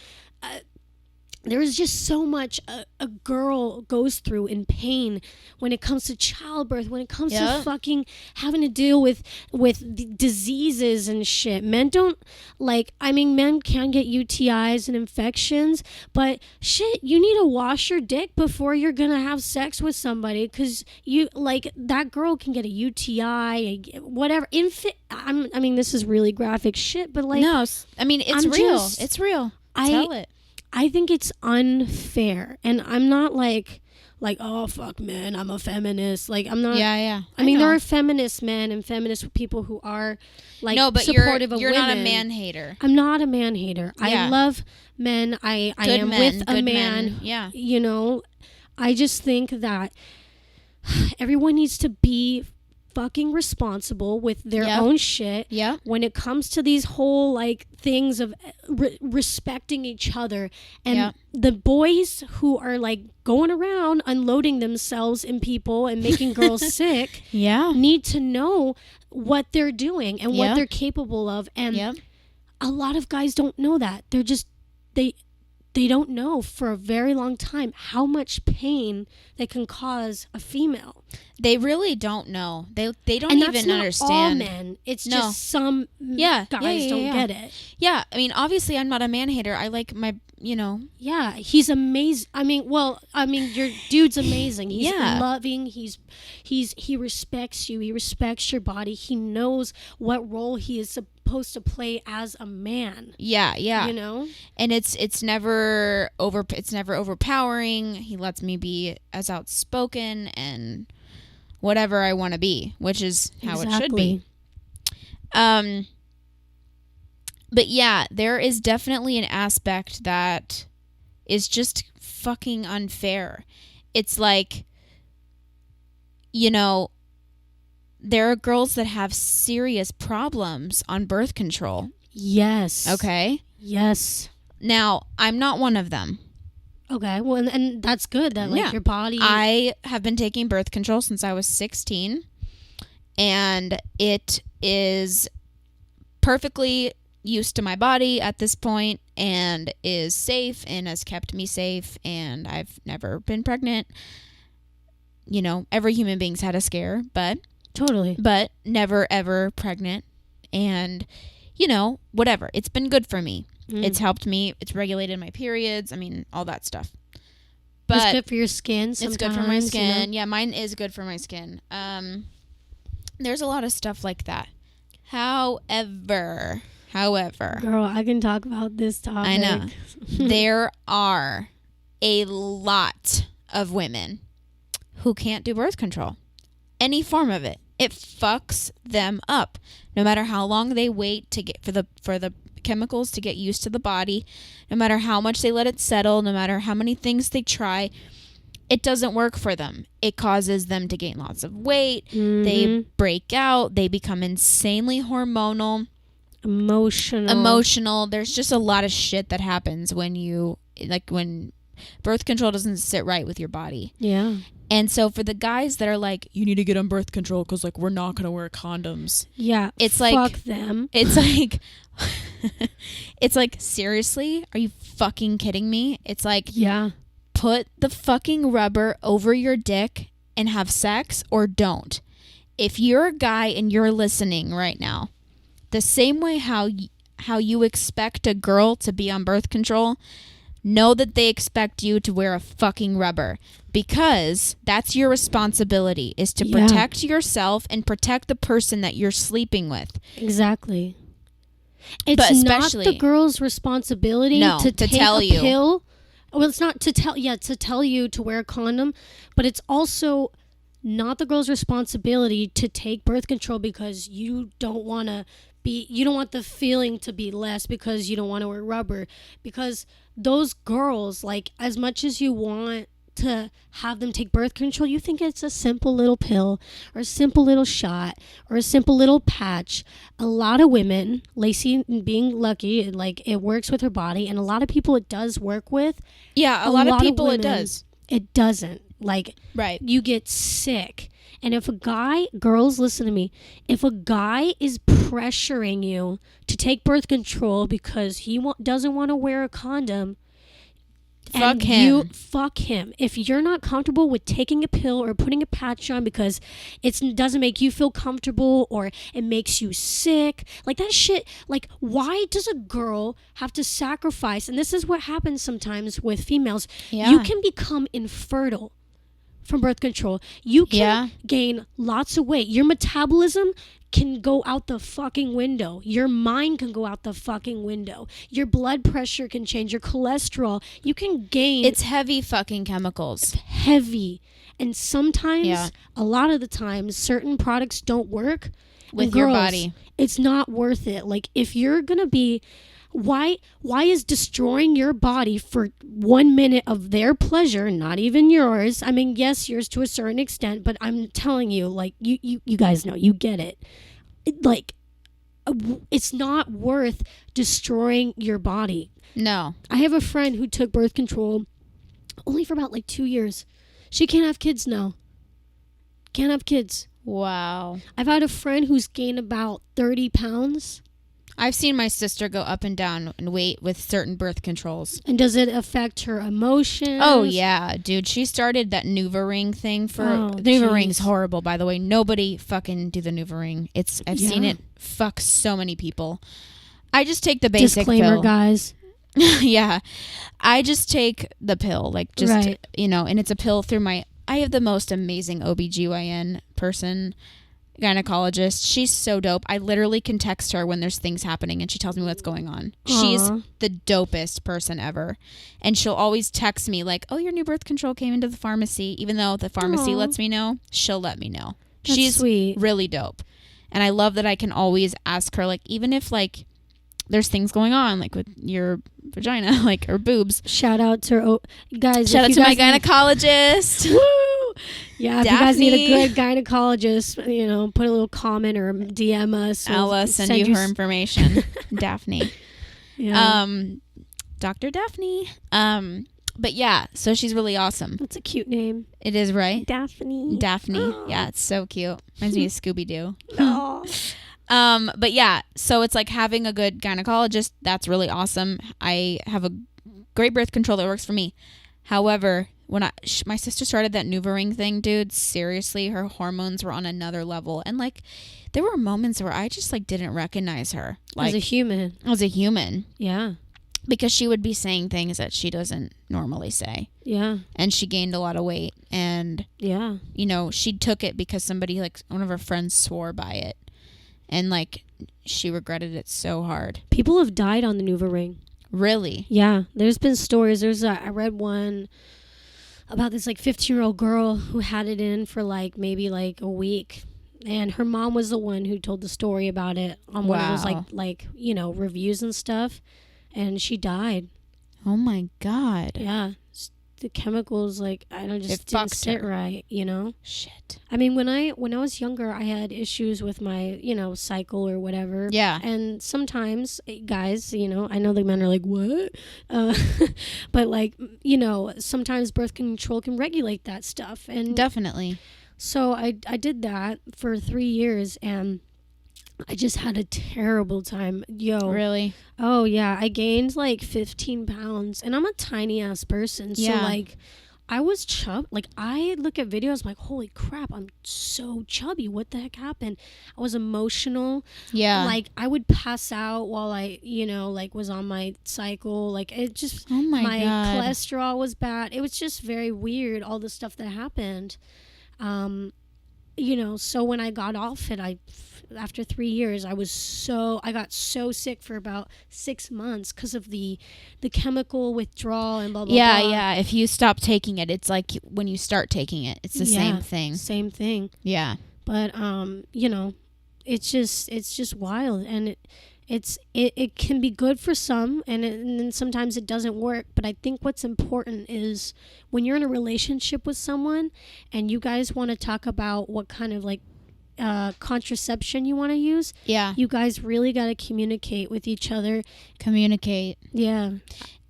there is just so much a girl goes through in pain when it comes to childbirth, when it comes to fucking having to deal with diseases and shit. Men don't, like, I mean, men can get UTIs and infections, but shit, you need to wash your dick before you're gonna have sex with somebody, because you, like, that girl can get a UTI, whatever. I mean, this is really graphic shit, but, like, no, I mean, it's real. It's real. Tell it. I think it's unfair, and I'm not like, oh, fuck, man, I'm a feminist. Like, I'm not. Yeah. I mean, there are feminist men and feminist people who are, like, supportive of women. You're not a man hater. I'm not a man hater. Yeah. I love men. I am with a man. Yeah. You know, I just think that everyone needs to be fucking responsible with their own shit when it comes to these whole, like, things of respecting each other. And the boys who are, like, going around unloading themselves in people and making girls sick need to know what they're doing and what they're capable of. And a lot of guys don't know that. They're just they don't know for a very long time how much pain they can cause a female. They really don't know. They don't and even that's not understand. All men. It's just some guys don't get it. Yeah, I mean, obviously, I'm not a man hater. I like my, you know. Yeah, he's amazing. I mean, your dude's amazing. He's loving. He respects you. He respects your body. He knows what role he is supposed to play as a man. Yeah. You know? And it's never overpowering. He lets me be as outspoken and whatever I want to be, which is how it should be. But yeah, there is definitely an aspect that is just fucking unfair. It's like, you know, there are girls that have serious problems on birth control. Yes. Okay? Yes. Now, I'm not one of them. Okay, well, and that's good that, like, your body... I have been taking birth control since I was 16, and it is perfectly used to my body at this point and is safe and has kept me safe, and I've never been pregnant. You know, every human being's had a scare, but... Totally. But never, ever pregnant, and, you know, whatever. It's been good for me. It's helped me. It's regulated my periods. I mean, all that stuff. But it's good for your skin sometimes. It's good for my skin. You know? Yeah, mine is good for my skin. There's a lot of stuff like that. However. Girl, I can talk about this topic. I know. There are a lot of women who can't do birth control. Any form of it. It fucks them up. No matter how long they wait to get for the chemicals to get used to the body. No matter how much they let it settle, no matter how many things they try, it doesn't work for them. It causes them to gain lots of weight. They break out. They become insanely hormonal. Emotional. There's just a lot of shit that happens when birth control doesn't sit right with your body. Yeah. And so for the guys that are like, you need to get on birth control because like we're not gonna wear condoms. Yeah. It's fuck like them. It's like it's like, seriously? Are you fucking kidding me? It's like, yeah. Put the fucking rubber over your dick and have sex, or don't. If you're a guy and you're listening right now, the same way how you expect a girl to be on birth control, know that they expect you to wear a fucking rubber, because that's your responsibility, is to protect yourself and protect the person that you're sleeping with. Exactly. It's not the girl's responsibility to take tell a pill. Well, it's not to tell you to wear a condom, but it's also not the girl's responsibility to take birth control because you don't want the feeling to be less because you don't want to wear rubber. Because those girls, like, as much as you want to have them take birth control, you think it's a simple little pill or a simple little shot or a simple little patch. A lot of women, Laci being lucky, like, it works with her body, and a lot of people it does work with. Yeah, a lot of people women, it does. It doesn't. Like, right. You get sick. And if a guy, girls, listen to me, if a guy is pressuring you to take birth control because he doesn't want to wear a condom, fuck him. If you're not comfortable with taking a pill or putting a patch on because it doesn't make you feel comfortable or it makes you sick, like that shit, like, why does a girl have to sacrifice? And this is what happens sometimes with females. Yeah. You can become infertile from birth control. You can gain lots of weight. Your metabolism can go out the fucking window. Your mind can go out the fucking window. Your blood pressure can change. Your cholesterol. You can gain. It's heavy fucking chemicals. It's heavy. And sometimes, a lot of the times, certain products don't work with your body. It's not worth it. Like, if you're going to be... Why is destroying your body for 1 minute of their pleasure, not even yours? I mean, yes, yours to a certain extent, but I'm telling you, like, you guys know, you get it. Like, it's not worth destroying your body. No. I have a friend who took birth control only for about, like, 2 years. She can't have kids now. Can't have kids. Wow. I've had a friend who's gained about 30 pounds. I've seen my sister go up and down in weight with certain birth controls. And does it affect her emotions? Oh, yeah, dude. She started that NuvaRing thing for... the NuvaRing's horrible, by the way. Nobody fucking do the NuvaRing. I've seen it fuck so many people. I just take the basic Disclaimer, pill. guys. Yeah. I just take the pill. Like, just, and it's a pill through my... I have the most amazing OBGYN person... gynecologist. She's so dope. I literally can text her when there's things happening and she tells me what's going on. Aww. She's the dopest person ever. And she'll always text me like, oh, your new birth control came into the pharmacy. Even though the pharmacy lets me know, she'll let me know. That's She's sweet. Really dope. And I love that I can always ask her, like, even if like there's things going on like with your vagina, like, or boobs. Shout out to guys. Shout out to my gynecologist. Woo! Yeah, Daphne. If you guys need a good gynecologist, put a little comment or DM us. I'll send you her information. Daphne. Yeah. Dr. Daphne. But yeah, so she's really awesome. That's a cute name. It is, right? Daphne. Aww. Yeah, it's so cute. Reminds me of Scooby-Doo. Aww. But yeah, so it's like having a good gynecologist. That's really awesome. I have a great birth control that works for me. However, when my sister started that NuvaRing thing, dude, seriously, her hormones were on another level. And like, there were moments where I just like didn't recognize her. Like, as a human. Yeah. Because she would be saying things that she doesn't normally say. Yeah. And she gained a lot of weight. And, she took it because somebody, like, one of her friends swore by it. And, like, she regretted it so hard. People have died on the NuvaRing. Really? Yeah. There's been stories. I read one about this, like, 15-year-old girl who had it in for, like, maybe, like, a week. And her mom was the one who told the story about it on one of those like reviews and stuff. And she died. Oh my God. Yeah. The chemicals, like, I don't just didn't sit right, Shit. I mean, when I was younger, I had issues with my, cycle or whatever. Yeah. And sometimes, guys, I know the men are like, what? But, like, sometimes birth control can regulate that stuff. And definitely. So I did that for 3 years, and I just had a terrible time. Really? Oh, yeah. I gained like 15 pounds, and I'm a tiny ass person. So, like, I was like, I look at videos, I'm like, holy crap, I'm so chubby. What the heck happened? I was emotional. Yeah. Like, I would pass out while I, was on my cycle. Like, it just, my God. cholesterol was bad. It was just very weird, all the stuff that happened. So when I got off it, after 3 years, I got so sick for about 6 months because of the chemical withdrawal and blah, blah, blah. Yeah. If you stop taking it, it's like when you start taking it, it's the same thing. Same thing. Yeah. But, it's just wild. And it can be good for some, and then sometimes it doesn't work. But I think what's important is when you're in a relationship with someone and you guys want to talk about what kind of like contraception you want to use. Yeah. You guys really got to communicate with each other. Communicate. Yeah.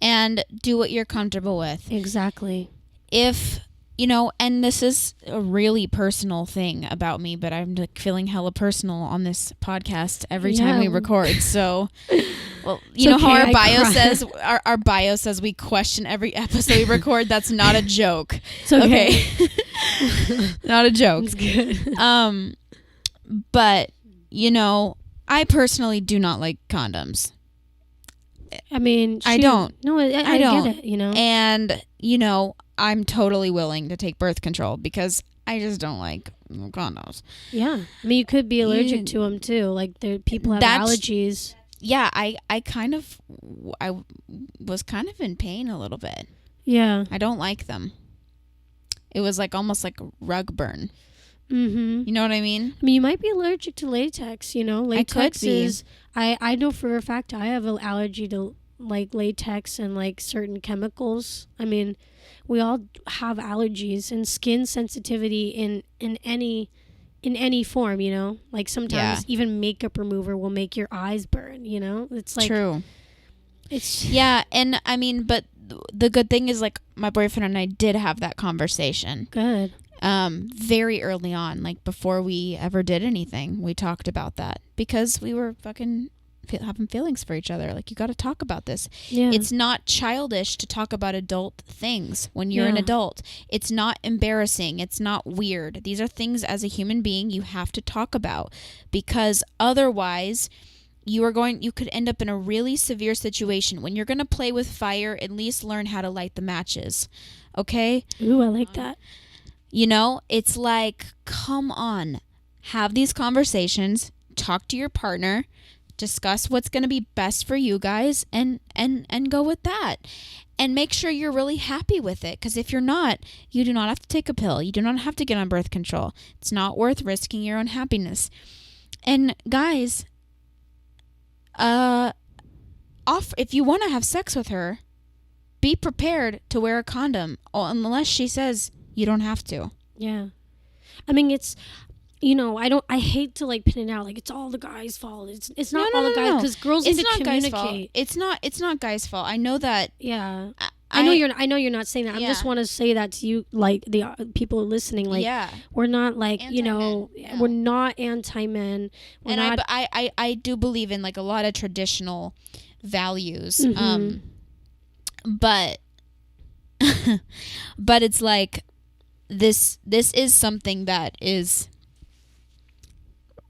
And do what you're comfortable with. Exactly. If, and this is a really personal thing about me, but I'm like feeling hella personal on this podcast every time we record. So, well, you know how our bio says, our bio says we question every episode we record. That's not a joke. It's okay. Not a joke. It's good. But, I personally do not like condoms. I mean, I don't. No, I don't. get it, And, I'm totally willing to take birth control because I just don't like condoms. Yeah. I mean, you could be allergic to them too. Like, people have allergies. Yeah, I was kind of in pain a little bit. Yeah. I don't like them. It was like almost like a rug burn. Mm-hmm. You know what I mean? I mean, you might be allergic to latex, Latex I could be. I know for a fact I have an allergy to, like, latex and, like, certain chemicals. I mean, we all have allergies and skin sensitivity in any form, Like, sometimes even makeup remover will make your eyes burn, It's like... True. It's... Yeah, and, I mean, but the good thing is, like, my boyfriend and I did have that conversation. Good. Very early on, like before we ever did anything, we talked about that because we were fucking having feelings for each other. Like, you got to talk about this. Yeah. It's not childish to talk about adult things when you're an adult. It's not embarrassing. It's not weird. These are things as a human being you have to talk about, because otherwise you could end up in a really severe situation. When you're going to play with fire, at least learn how to light the matches. Okay? Ooh, I like that. It's like, come on, have these conversations, talk to your partner, discuss what's going to be best for you guys, and go with that. And make sure you're really happy with it, because if you're not, you do not have to take a pill. You do not have to get on birth control. It's not worth risking your own happiness. And guys, if you want to have sex with her, be prepared to wear a condom, unless she says you don't have to. Yeah. I mean, it's, I hate to, like, pin it out. Like, it's all the guys' fault. It's not all the guys, because girls need to communicate. It's not guys' fault. I know that. Yeah. I know you're not saying that. I just want to say that to you, like, the people listening. Like, we're not, like, we're not anti-men. I do believe in, like, a lot of traditional values. Mm-hmm. But it's like, this is something that is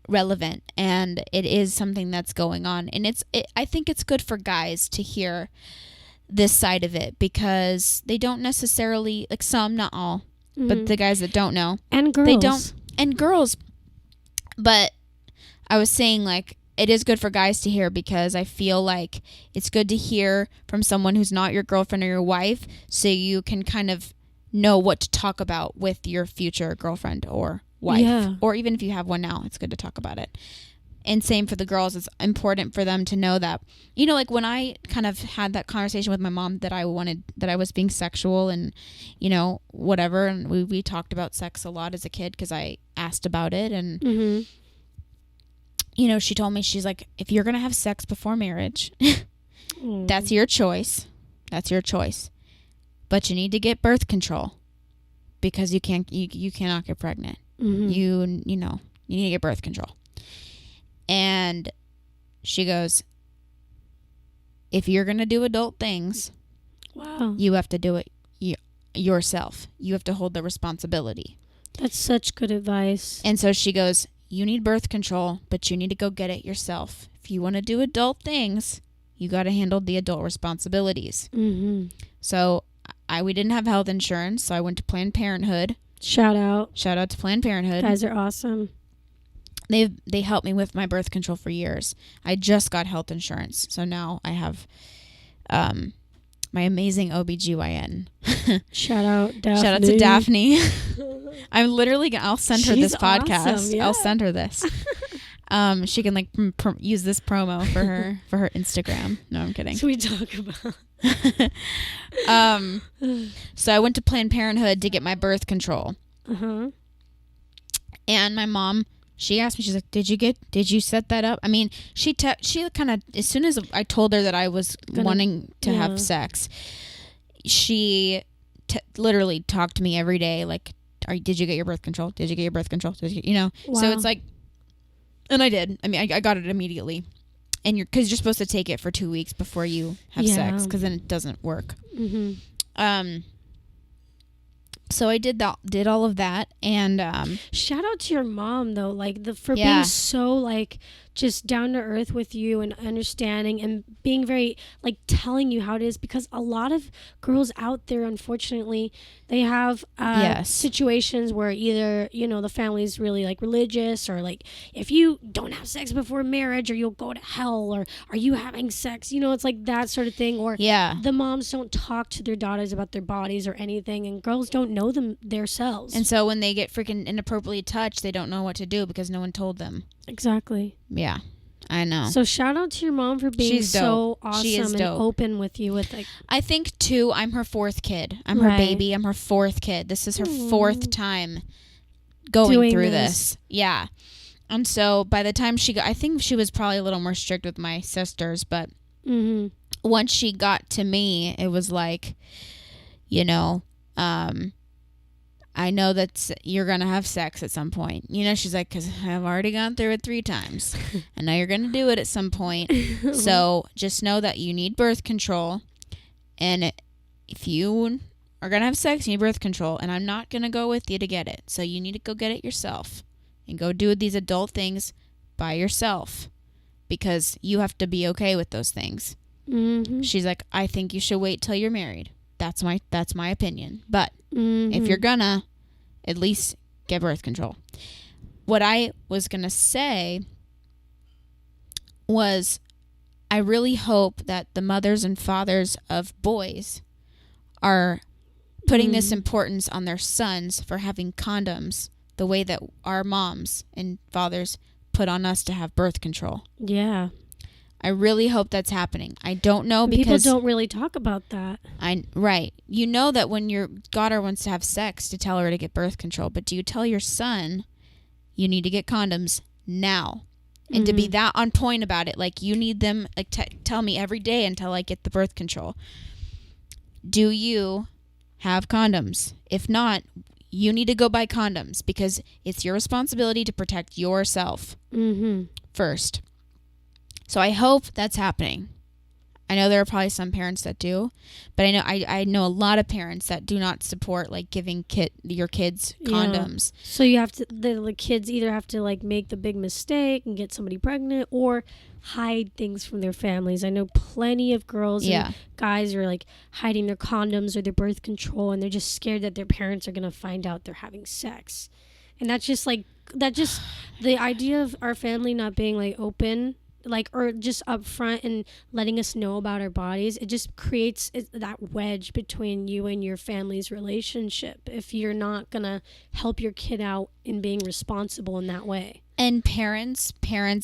relevant, and it is something that's going on, and I think it's good for guys to hear this side of it, because they don't necessarily, like, some, not all, but the guys that don't know, and girls, they don't, and girls. But I was saying, like, it is good for guys to hear, because I feel like it's good to hear from someone who's not your girlfriend or your wife, so you can kind of know what to talk about with your future girlfriend or wife. Yeah. Or even if you have one now, it's good to talk about it. And same for the girls. It's important for them to know that, you know, like when I kind of had that conversation with my mom that I was being sexual and, you know, whatever. And we talked about sex a lot as a kid because I asked about it. And, you know, she told me, she's like, if you're going to have sex before marriage, that's your choice. That's your choice. But you need to get birth control because you cannot get pregnant. You know, you need to get birth control. And she goes, if you're going to do adult things, you have to do it yourself. You have to hold the responsibility. That's such good advice. And so she goes, you need birth control, but you need to go get it yourself. If you want to do adult things, you got to handle the adult responsibilities. So we didn't have health insurance, so I went to Planned Parenthood. Shout out to Planned Parenthood. Guys are awesome. They helped me with my birth control for years. I just got health insurance, so now I have my amazing OBGYN. Shout out to Daphne. I'm literally I'll send her this podcast. Awesome, yeah. I'll send her this. She can like use this promo for her Instagram. No, I'm kidding. So we talk about. So I went to Planned Parenthood to get my birth control. And my mom, she asked me, she's like, did you set that up? I mean, she kind of, as soon as I told her that I was wanting to have sex, she literally talked to me every day. Like, did you get your birth control? Did you get your birth control? You know? Wow. So it's like, and I did. I mean, I got it immediately. And because you're supposed to take it for 2 weeks before you have sex, because then it doesn't work. So I did all of that, and shout out to your mom though, like for being so like just down to earth with you and understanding and being very like telling you how it is, because a lot of girls out there, unfortunately, they have situations where either, you know, the family's really like religious, or like if you don't have sex before marriage or you'll go to hell, or are you having sex, you know, it's like that sort of thing, or the moms don't talk to their daughters about their bodies or anything, and girls don't know them themselves, and so when they get freaking inappropriately touched, they don't know what to do because no one told them. Exactly. Yeah, I know. So shout out to your mom for being so awesome and open with you. With like, I think too, I'm her fourth kid. I'm her baby. I'm her fourth kid. This is her fourth time going through this. Yeah. And so by the time I think she was probably a little more strict with my sisters, but once she got to me, it was like, you know, I know that you're going to have sex at some point. You know, she's like, because I've already gone through it 3 times. And now you're going to do it at some point. So just know that you need birth control. And if you are going to have sex, you need birth control. And I'm not going to go with you to get it. So you need to go get it yourself. And go do these adult things by yourself. Because you have to be okay with those things. She's like, I think you should wait till you're married. That's my opinion. But if you're gonna, at least get birth control. What I was gonna say was, I really hope that the mothers and fathers of boys are putting this importance on their sons for having condoms the way that our moms and fathers put on us to have birth control. Yeah. I really hope that's happening. I don't know, because people don't really talk about that. Right. You know that when your daughter wants to have sex, to tell her to get birth control, but do you tell your son you need to get condoms now? And to be that on point about it, like you need them, like tell me every day until I get the birth control. Do you have condoms? If not, you need to go buy condoms, because it's your responsibility to protect yourself first. So I hope that's happening. I know there are probably some parents that do, but I know a lot of parents that do not support like giving your kids condoms. Yeah. So you have to, the kids either have to like make the big mistake and get somebody pregnant, or hide things from their families. I know plenty of girls and guys are like hiding their condoms or their birth control, and they're just scared that their parents are going to find out they're having sex. And that's just the idea of our family not being like open like, or just upfront and letting us know about our bodies, it just creates that wedge between you and your family's relationship if you're not gonna help your kid out in being responsible in that way. And parents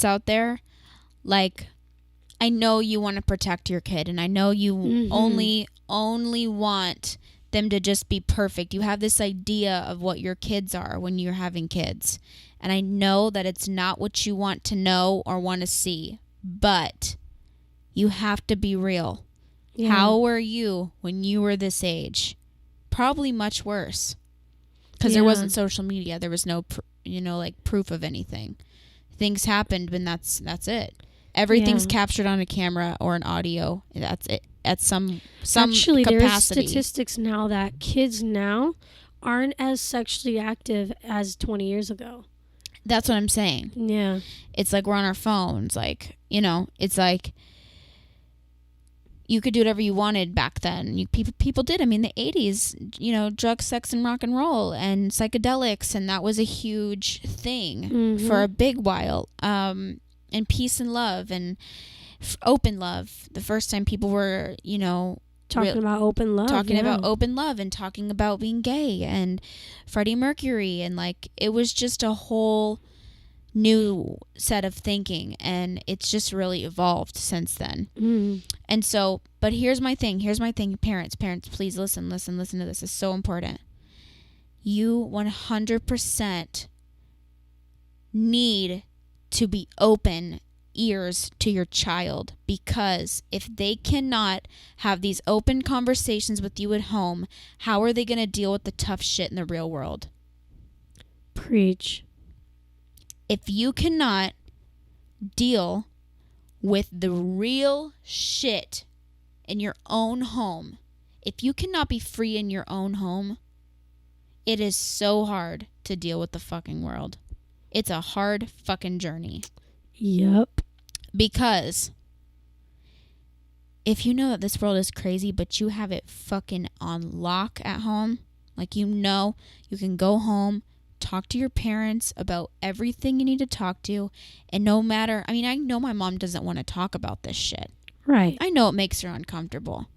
out there, like, I know you want to protect your kid, and I know you only want them to just be perfect. You have this idea of what your kids are when you're having kids. And I know that it's not what you want to know or want to see, but you have to be real. Yeah. How were you when you were this age? Probably much worse. Because there wasn't social media. There was no, proof of anything. Things happened, and that's it. Everything's captured on a camera or an audio. That's it. At some Actually, capacity. there's statistics now that kids now aren't as sexually active as 20 years ago. That's what I'm saying. Yeah. It's like we're on our phones. Like, it's like you could do whatever you wanted back then. People did. I mean, the 80s, drugs, sex, and rock and roll and psychedelics. And that was a huge thing for a big while. And peace and love and open love. The first time people were, talking about open love. Talking about open love and talking about being gay and Freddie Mercury. And, like, it was just a whole new set of thinking. And it's just really evolved since then. And so, but here's my thing. Parents, please listen to this. It's so important. You 100% need to be open ears to your child, because if they cannot have these open conversations with you at home, how are they going to deal with the tough shit in the real world? Preach. If you cannot deal with the real shit in your own home, if you cannot be free in your own home, it is so hard to deal with the fucking world. It's a hard fucking journey. Yep. Because if you know that this world is crazy, but you have it fucking on lock at home, like, you can go home, talk to your parents about everything you need to talk to, and no matter, I know my mom doesn't want to talk about this shit. Right. I know it makes her uncomfortable.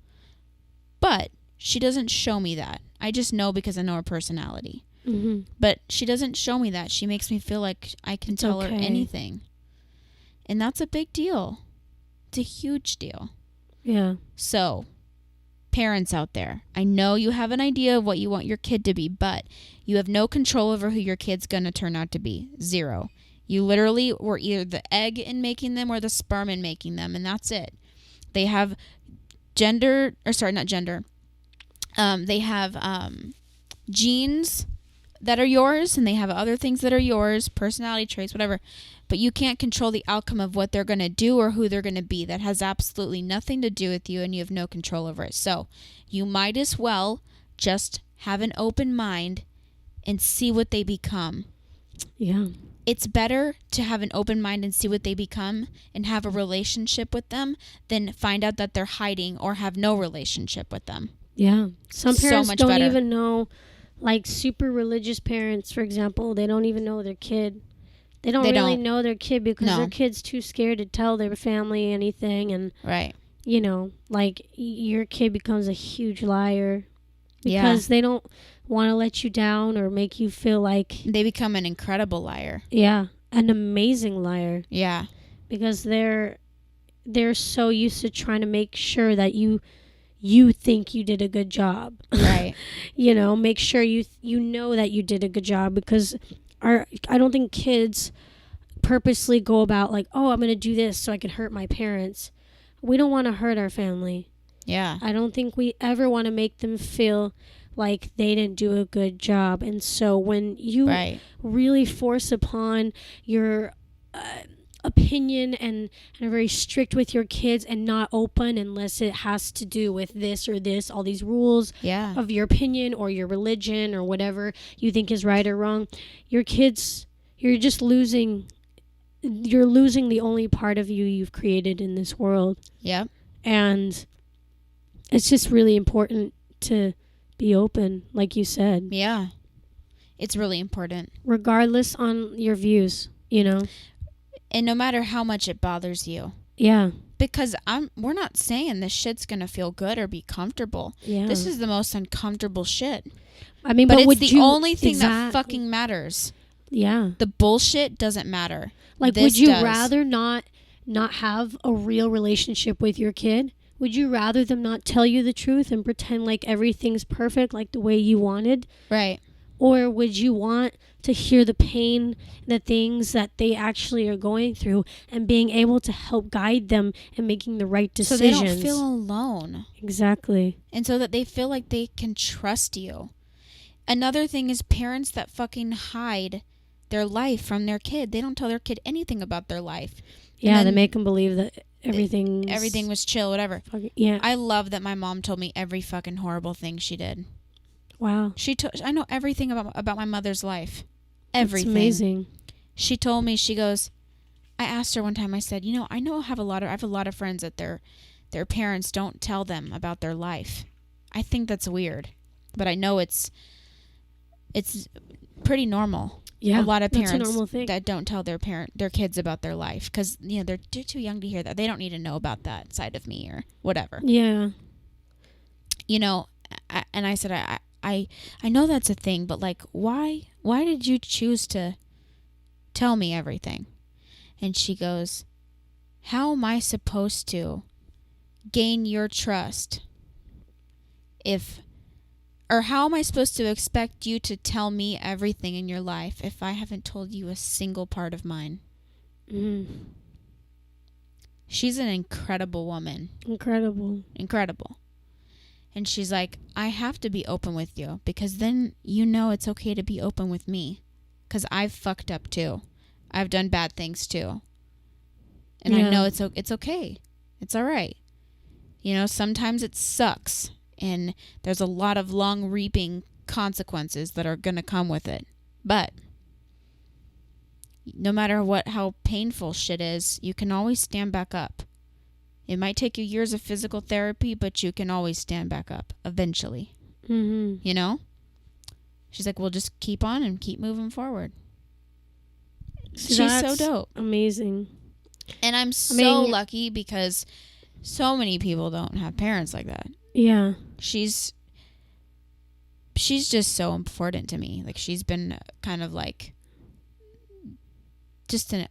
But she doesn't show me that. I just know because I know her personality. But she doesn't show me that. She makes me feel like I can tell her anything. And that's a big deal. It's a huge deal. Yeah. So, parents out there, I know you have an idea of what you want your kid to be, but you have no control over who your kid's going to turn out to be. Zero. You literally were either the egg in making them or the sperm in making them, and that's it. They have they have genes that are yours, and they have other things that are yours, personality traits, whatever. But you can't control the outcome of what they're going to do or who they're going to be. That has absolutely nothing to do with you, and you have no control over it. So you might as well just have an open mind and see what they become. Yeah. It's better to have an open mind and see what they become and have a relationship with them than find out that they're hiding or have no relationship with them. Yeah. Some parents don't better. even know, like super religious parents, for example, they don't even know their kid. They don't really know their kid because their kid's too scared to tell their family anything. And, right. Like, your kid becomes a huge liar because they don't want to let you down or make you feel like... They become an incredible liar. Yeah. An amazing liar. Yeah. Because they're so used to trying to make sure that you think you did a good job. Right. Make sure you know that you did a good job, because I don't think kids purposely go about like, oh, I'm going to do this so I can hurt my parents. We don't want to hurt our family. Yeah. I don't think we ever want to make them feel like they didn't do a good job. And so when you really force upon your opinion and are very strict with your kids and not open unless it has to do with this or this, all these rules of your opinion or your religion or whatever you think is right or wrong, your kids, you're losing the only part of you you've created in this world. Yeah. And it's just really important to be open, like you said. Yeah. It's really important. Regardless on your views, And no matter how much it bothers you. Yeah. Because we're not saying this shit's going to feel good or be comfortable. Yeah. This is the most uncomfortable shit. I mean, But would it's the you, only thing that exact- fucking matters. Yeah. The bullshit doesn't matter. Like, This would you does. rather not have a real relationship with your kid? Would you rather them not tell you the truth and pretend like everything's perfect, like the way you wanted? Right. Or would you want to hear the pain, the things that they actually are going through, and being able to help guide them in making the right So decisions? they don't feel alone. Exactly. And so that they feel like they can trust you. Another thing is parents that fucking hide their life from their kid. They don't tell their kid anything about their life. Yeah, And they then make them believe that everything was chill, whatever. Yeah. I love that my mom told me every fucking horrible thing she did. Wow. I know everything about my mother's life. Everything. That's amazing. She told me, she goes, I asked her one time, I said, I have a lot of friends that their parents don't tell them about their life. I think that's weird. But I know it's pretty normal. Yeah. A lot of that's a parents normal thing. that don't tell their kids about their life because they're too young to hear that. They don't need to know about that side of me or whatever. Yeah. And I said I know that's a thing, but like why did you choose to tell me everything? And she goes, how am I supposed to gain your trust or how am I supposed to expect you to tell me everything in your life if I haven't told you a single part of mine? Mm. She's an incredible woman. Incredible. And she's like, I have to be open with you because then it's okay to be open with me because I've fucked up too. I've done bad things too. And I know it's okay. It's all right. Sometimes it sucks. And there's a lot of long reaping consequences that are going to come with it. But no matter how painful shit is, you can always stand back up. It might take you years of physical therapy, but you can always stand back up eventually. Mm-hmm. She's like, well, just keep on and keep moving forward. So She's so dope. Amazing. And I'm so lucky because so many people don't have parents like that. Yeah. She's just so important to me. Like she's been kind of like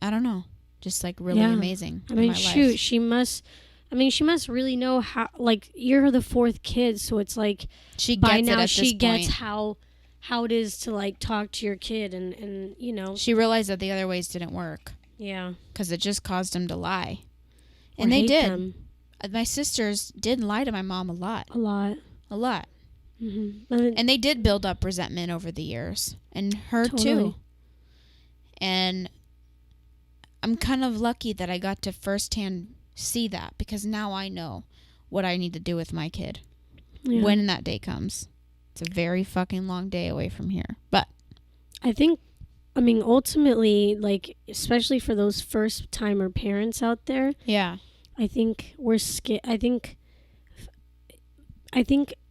I don't know, just like really amazing. I mean, in my shoot, life. she must really know how. Like you're the fourth kid, so it's like she by gets now it at she this gets point. how it is to like talk to your kid and She realized that the other ways didn't work. Yeah. Because it just caused them to lie, Or and they hate did. them. My sisters did lie to my mom a lot. A lot. Mm-hmm. And they did build up resentment over the years. And her Totally. too. And I'm kind of lucky that I got to firsthand see that because now I know what I need to do with my kid when that day comes. It's a very fucking long day away from here. But ultimately, like, especially for those first timer parents out there. Yeah. I think we're scared. I think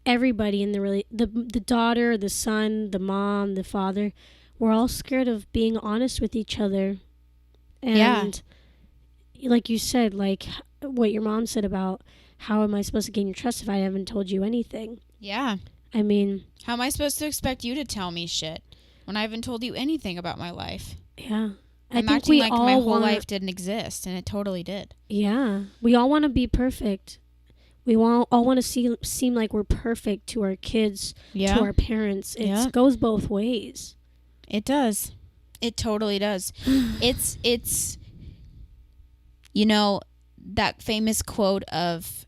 everybody in the daughter, the son, the mom, the father, we're all scared of being honest with each other. And like you said, like what your mom said about how am I supposed to gain your trust if I haven't told you anything? Yeah. I mean, how am I supposed to expect you to tell me shit when I haven't told you anything about my life? Yeah. I'm acting like my whole life didn't exist, and it totally did. Yeah. We all want to be perfect. We all want to seem like we're perfect to our kids, to our parents. It goes both ways. It does. It totally does. It's that famous quote of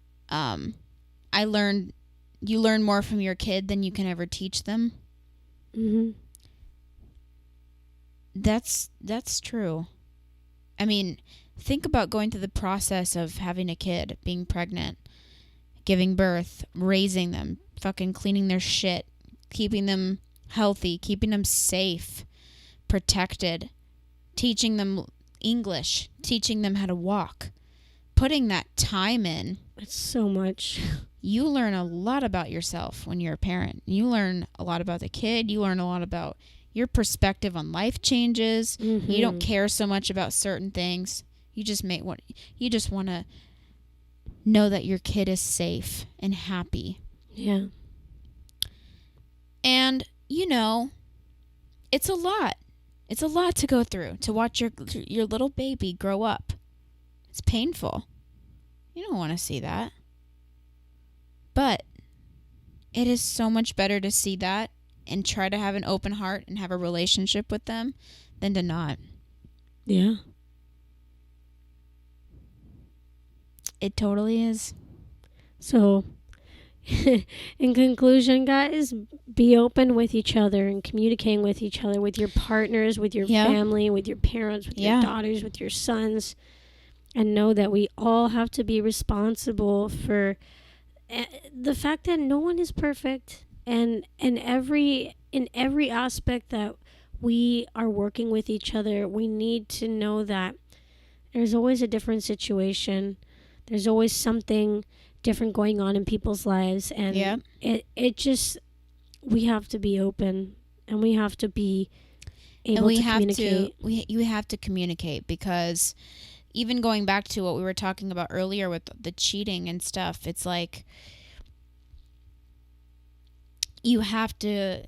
you learn more from your kid than you can ever teach them. Mm-hmm. That's true. I mean, think about going through the process of having a kid, being pregnant, giving birth, raising them, fucking cleaning their shit, keeping them healthy, keeping them safe, protected, teaching them English, teaching them how to walk, putting that time in. It's so much. You learn a lot about yourself when you're a parent. You learn a lot about the kid. You learn a lot about your perspective on life changes. Mm-hmm. You don't care so much about certain things. You just want to know that your kid is safe and happy. Yeah. And, it's a lot. It's a lot to go through, to watch your little baby grow up. It's painful. You don't want to see that. But it is so much better to see that and try to have an open heart and have a relationship with them than to not. Yeah. It totally is. So, in conclusion, guys, be open with each other and communicating with each other, with your partners, with your family, with your parents, with your daughters, with your sons, and know that we all have to be responsible for the fact that no one is perfect, and in every aspect that we are working with each other, we need to know that there's always a different situation. There's always something different going on in people's lives, and it just, we have to be open, and we have to be able to communicate. You have to communicate, because even going back to what we were talking about earlier with the cheating and stuff, it's like you have to,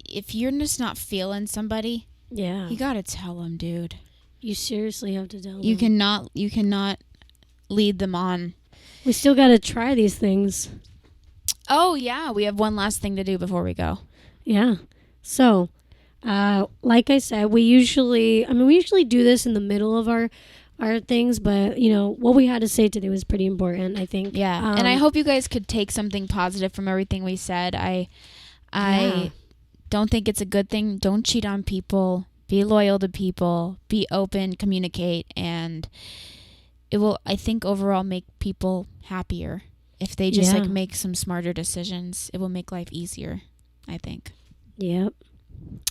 if you're just not feeling somebody, you gotta tell them, dude. You seriously have to tell them. You cannot lead them on. We still gotta try these things. Oh yeah, we have one last thing to do before we go. Yeah. So, like I said, we usually do this in the middle of our things, but what we had to say today was pretty important, I think. Yeah. And I hope you guys could take something positive from everything we said. I don't think it's a good thing. Don't cheat on people. Be loyal to people. Be open, communicate, and it will, I think, overall make people happier. If they just make some smarter decisions, it will make life easier, I think. Yep.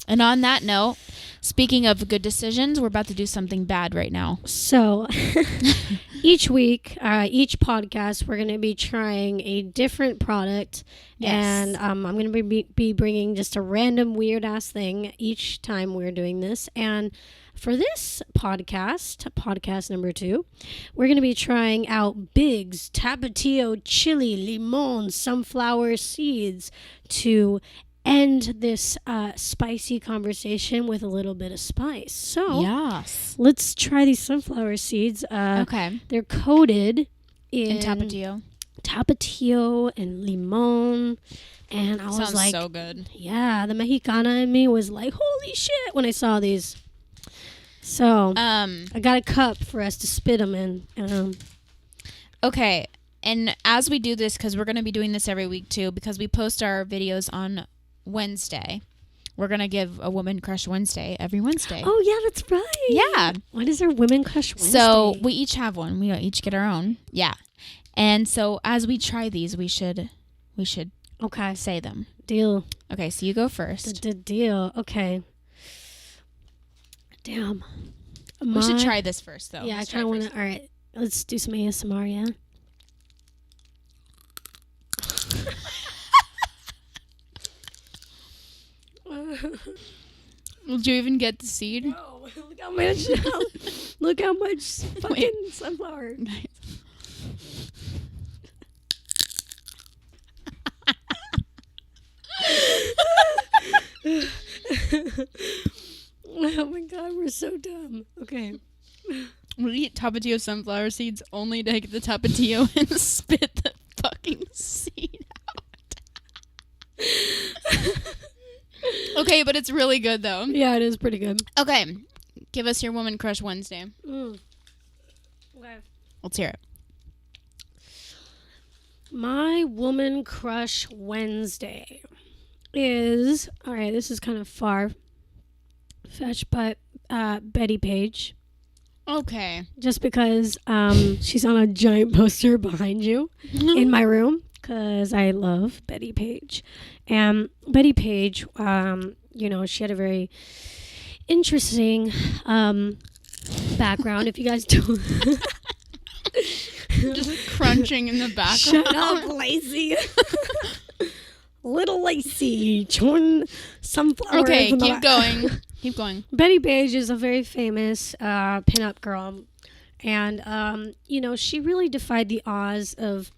And on that note, speaking of good decisions, we're about to do something bad right now. So each week, each podcast, we're going to be trying a different product. Yes. And I'm going to be bringing just a random weird ass thing each time we're doing this. And for this podcast number 2, we're going to be trying out Big's Tapatio Chili Limon Sunflower Seeds to end this spicy conversation with a little bit of spice. So let's try these sunflower seeds. Okay. They're coated in tapatio and limon. And I was like, so good. Yeah, the Mexicana in me was like, holy shit, when I saw these. So I got a cup for us to spit them in. Okay. And as we do this, because we're going to be doing this every week too, because we post our videos on Wednesday, we're gonna give a Woman Crush Wednesday every Wednesday. Oh yeah, that's right. Yeah. What is our Women Crush Wednesday? So we each have one. We each get our own. Yeah. And so as we try these, we should say them. Deal. Okay, so you go first. Deal. Okay. Damn. We should try this first, though. Yeah, I kind of want to. All right, let's do some ASMR. Yeah. Did you even get the seed? No, look how much fucking sunflower. Nice. Oh my god, we're so dumb. Okay. We'll eat Tapatio sunflower seeds only to get the Tapatio and spit the fucking seed out. Okay, but it's really good, though. Yeah, it is pretty good. Okay. Give us your Woman Crush Wednesday. Okay. Let's hear it. My Woman Crush Wednesday is... All right, this is kind of far-fetched, but Betty Page. Okay. Just because she's on a giant poster behind you in my room. Because I love Betty Page. And Betty Page, she had a very interesting background. If you guys don't... Just crunching in the background. Shut up, Laci. Little Laci. sunflowers. Okay, and keep going. Keep going. Betty Page is a very famous pinup girl. And, she really defied the odds of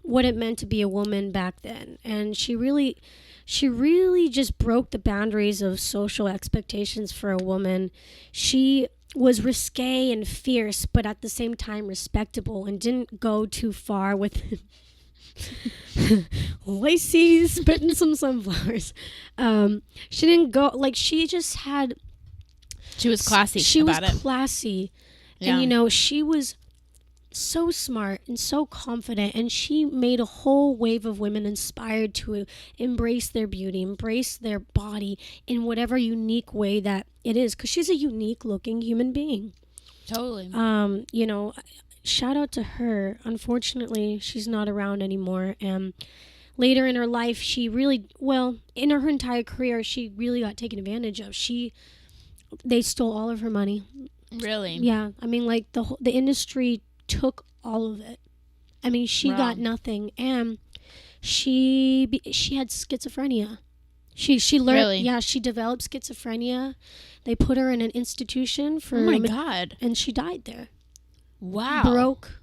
what it meant to be a woman back then. And she really just broke the boundaries of social expectations for a woman. She was risque and fierce, but at the same time respectable, and didn't go too far with Laci spitting some sunflowers. She didn't go, she just had... She was classy She about was it. classy. Yeah. And, she was so smart and so confident, and she made a whole wave of women inspired to embrace their beauty, embrace their body in whatever unique way that it is, because she's a unique looking human being. Totally. Shout out to her. Unfortunately, she's not around anymore, and later in her life, she really, in her entire career, she really got taken advantage of. They stole all of her money. Really? Yeah. I mean, the industry took all of it. I mean, she got nothing, and she had schizophrenia. She learned. Really? Yeah, she developed schizophrenia. They put her in an institution for. Oh my God! And she died there. Wow. Broke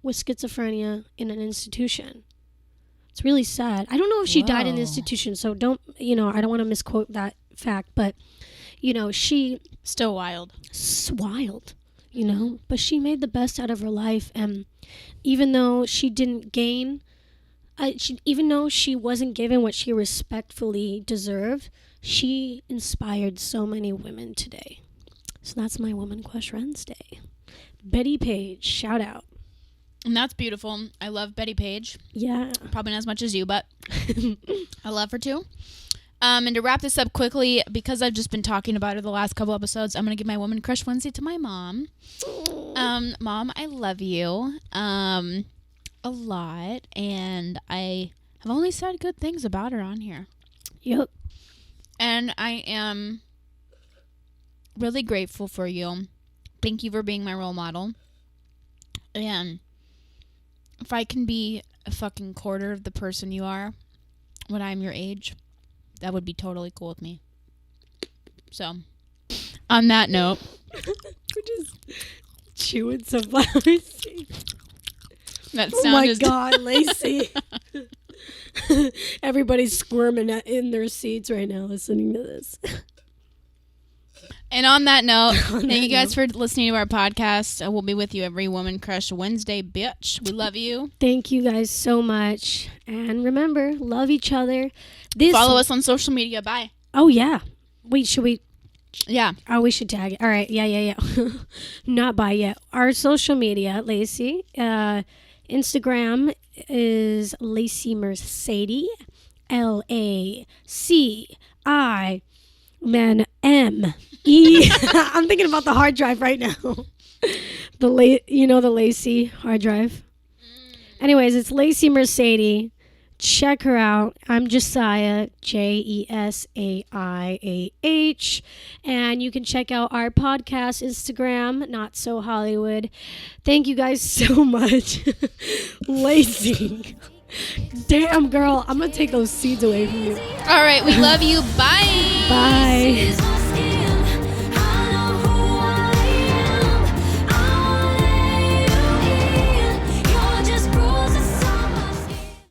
with schizophrenia in an institution. It's really sad. I don't know if she died in the institution, so I don't want to misquote that fact, but she still wild. Wild. But she made the best out of her life, and even though she didn't gain, even though she wasn't given what she respectfully deserved, she inspired so many women today. So that's my Woman Crush Wednesday. Betty Page, shout out. And that's beautiful. I love Betty Page. Yeah. Probably not as much as you, but I love her too. And to wrap this up quickly, because I've just been talking about her the last couple episodes, I'm going to give my Woman Crush Wednesday to my mom. Mom, I love you a lot, and I have only said good things about her on here. Yep. And I am really grateful for you. Thank you for being my role model. And if I can be a fucking quarter of the person you are when I'm your age, that would be totally cool with me. So, on that note, we're just chewing some flowers. That oh my God, Laci. Everybody's squirming in their seats right now listening to this. And on that note, thank you guys for listening to our podcast. We'll be with you every Woman Crush Wednesday, bitch. We love you. Thank you guys so much. And remember, love each other. Follow us on social media. Bye. Oh, yeah. Wait, should we? Yeah. Oh, we should tag it. All right. Yeah. Not bye yet. Our social media, Laci. Instagram is Laci Mercede. LACI. Then M-E. I'm thinking about the hard drive right now. The Laci hard drive. Anyways, it's Laci Mercede. Check her out. I'm Jesaiah, Jesaiah. And you can check out our podcast Instagram, Not So Hollywood. Thank you guys so much. Laci. Damn, girl. I'm going to take those seeds away from you. All right. We love you. Bye. Bye.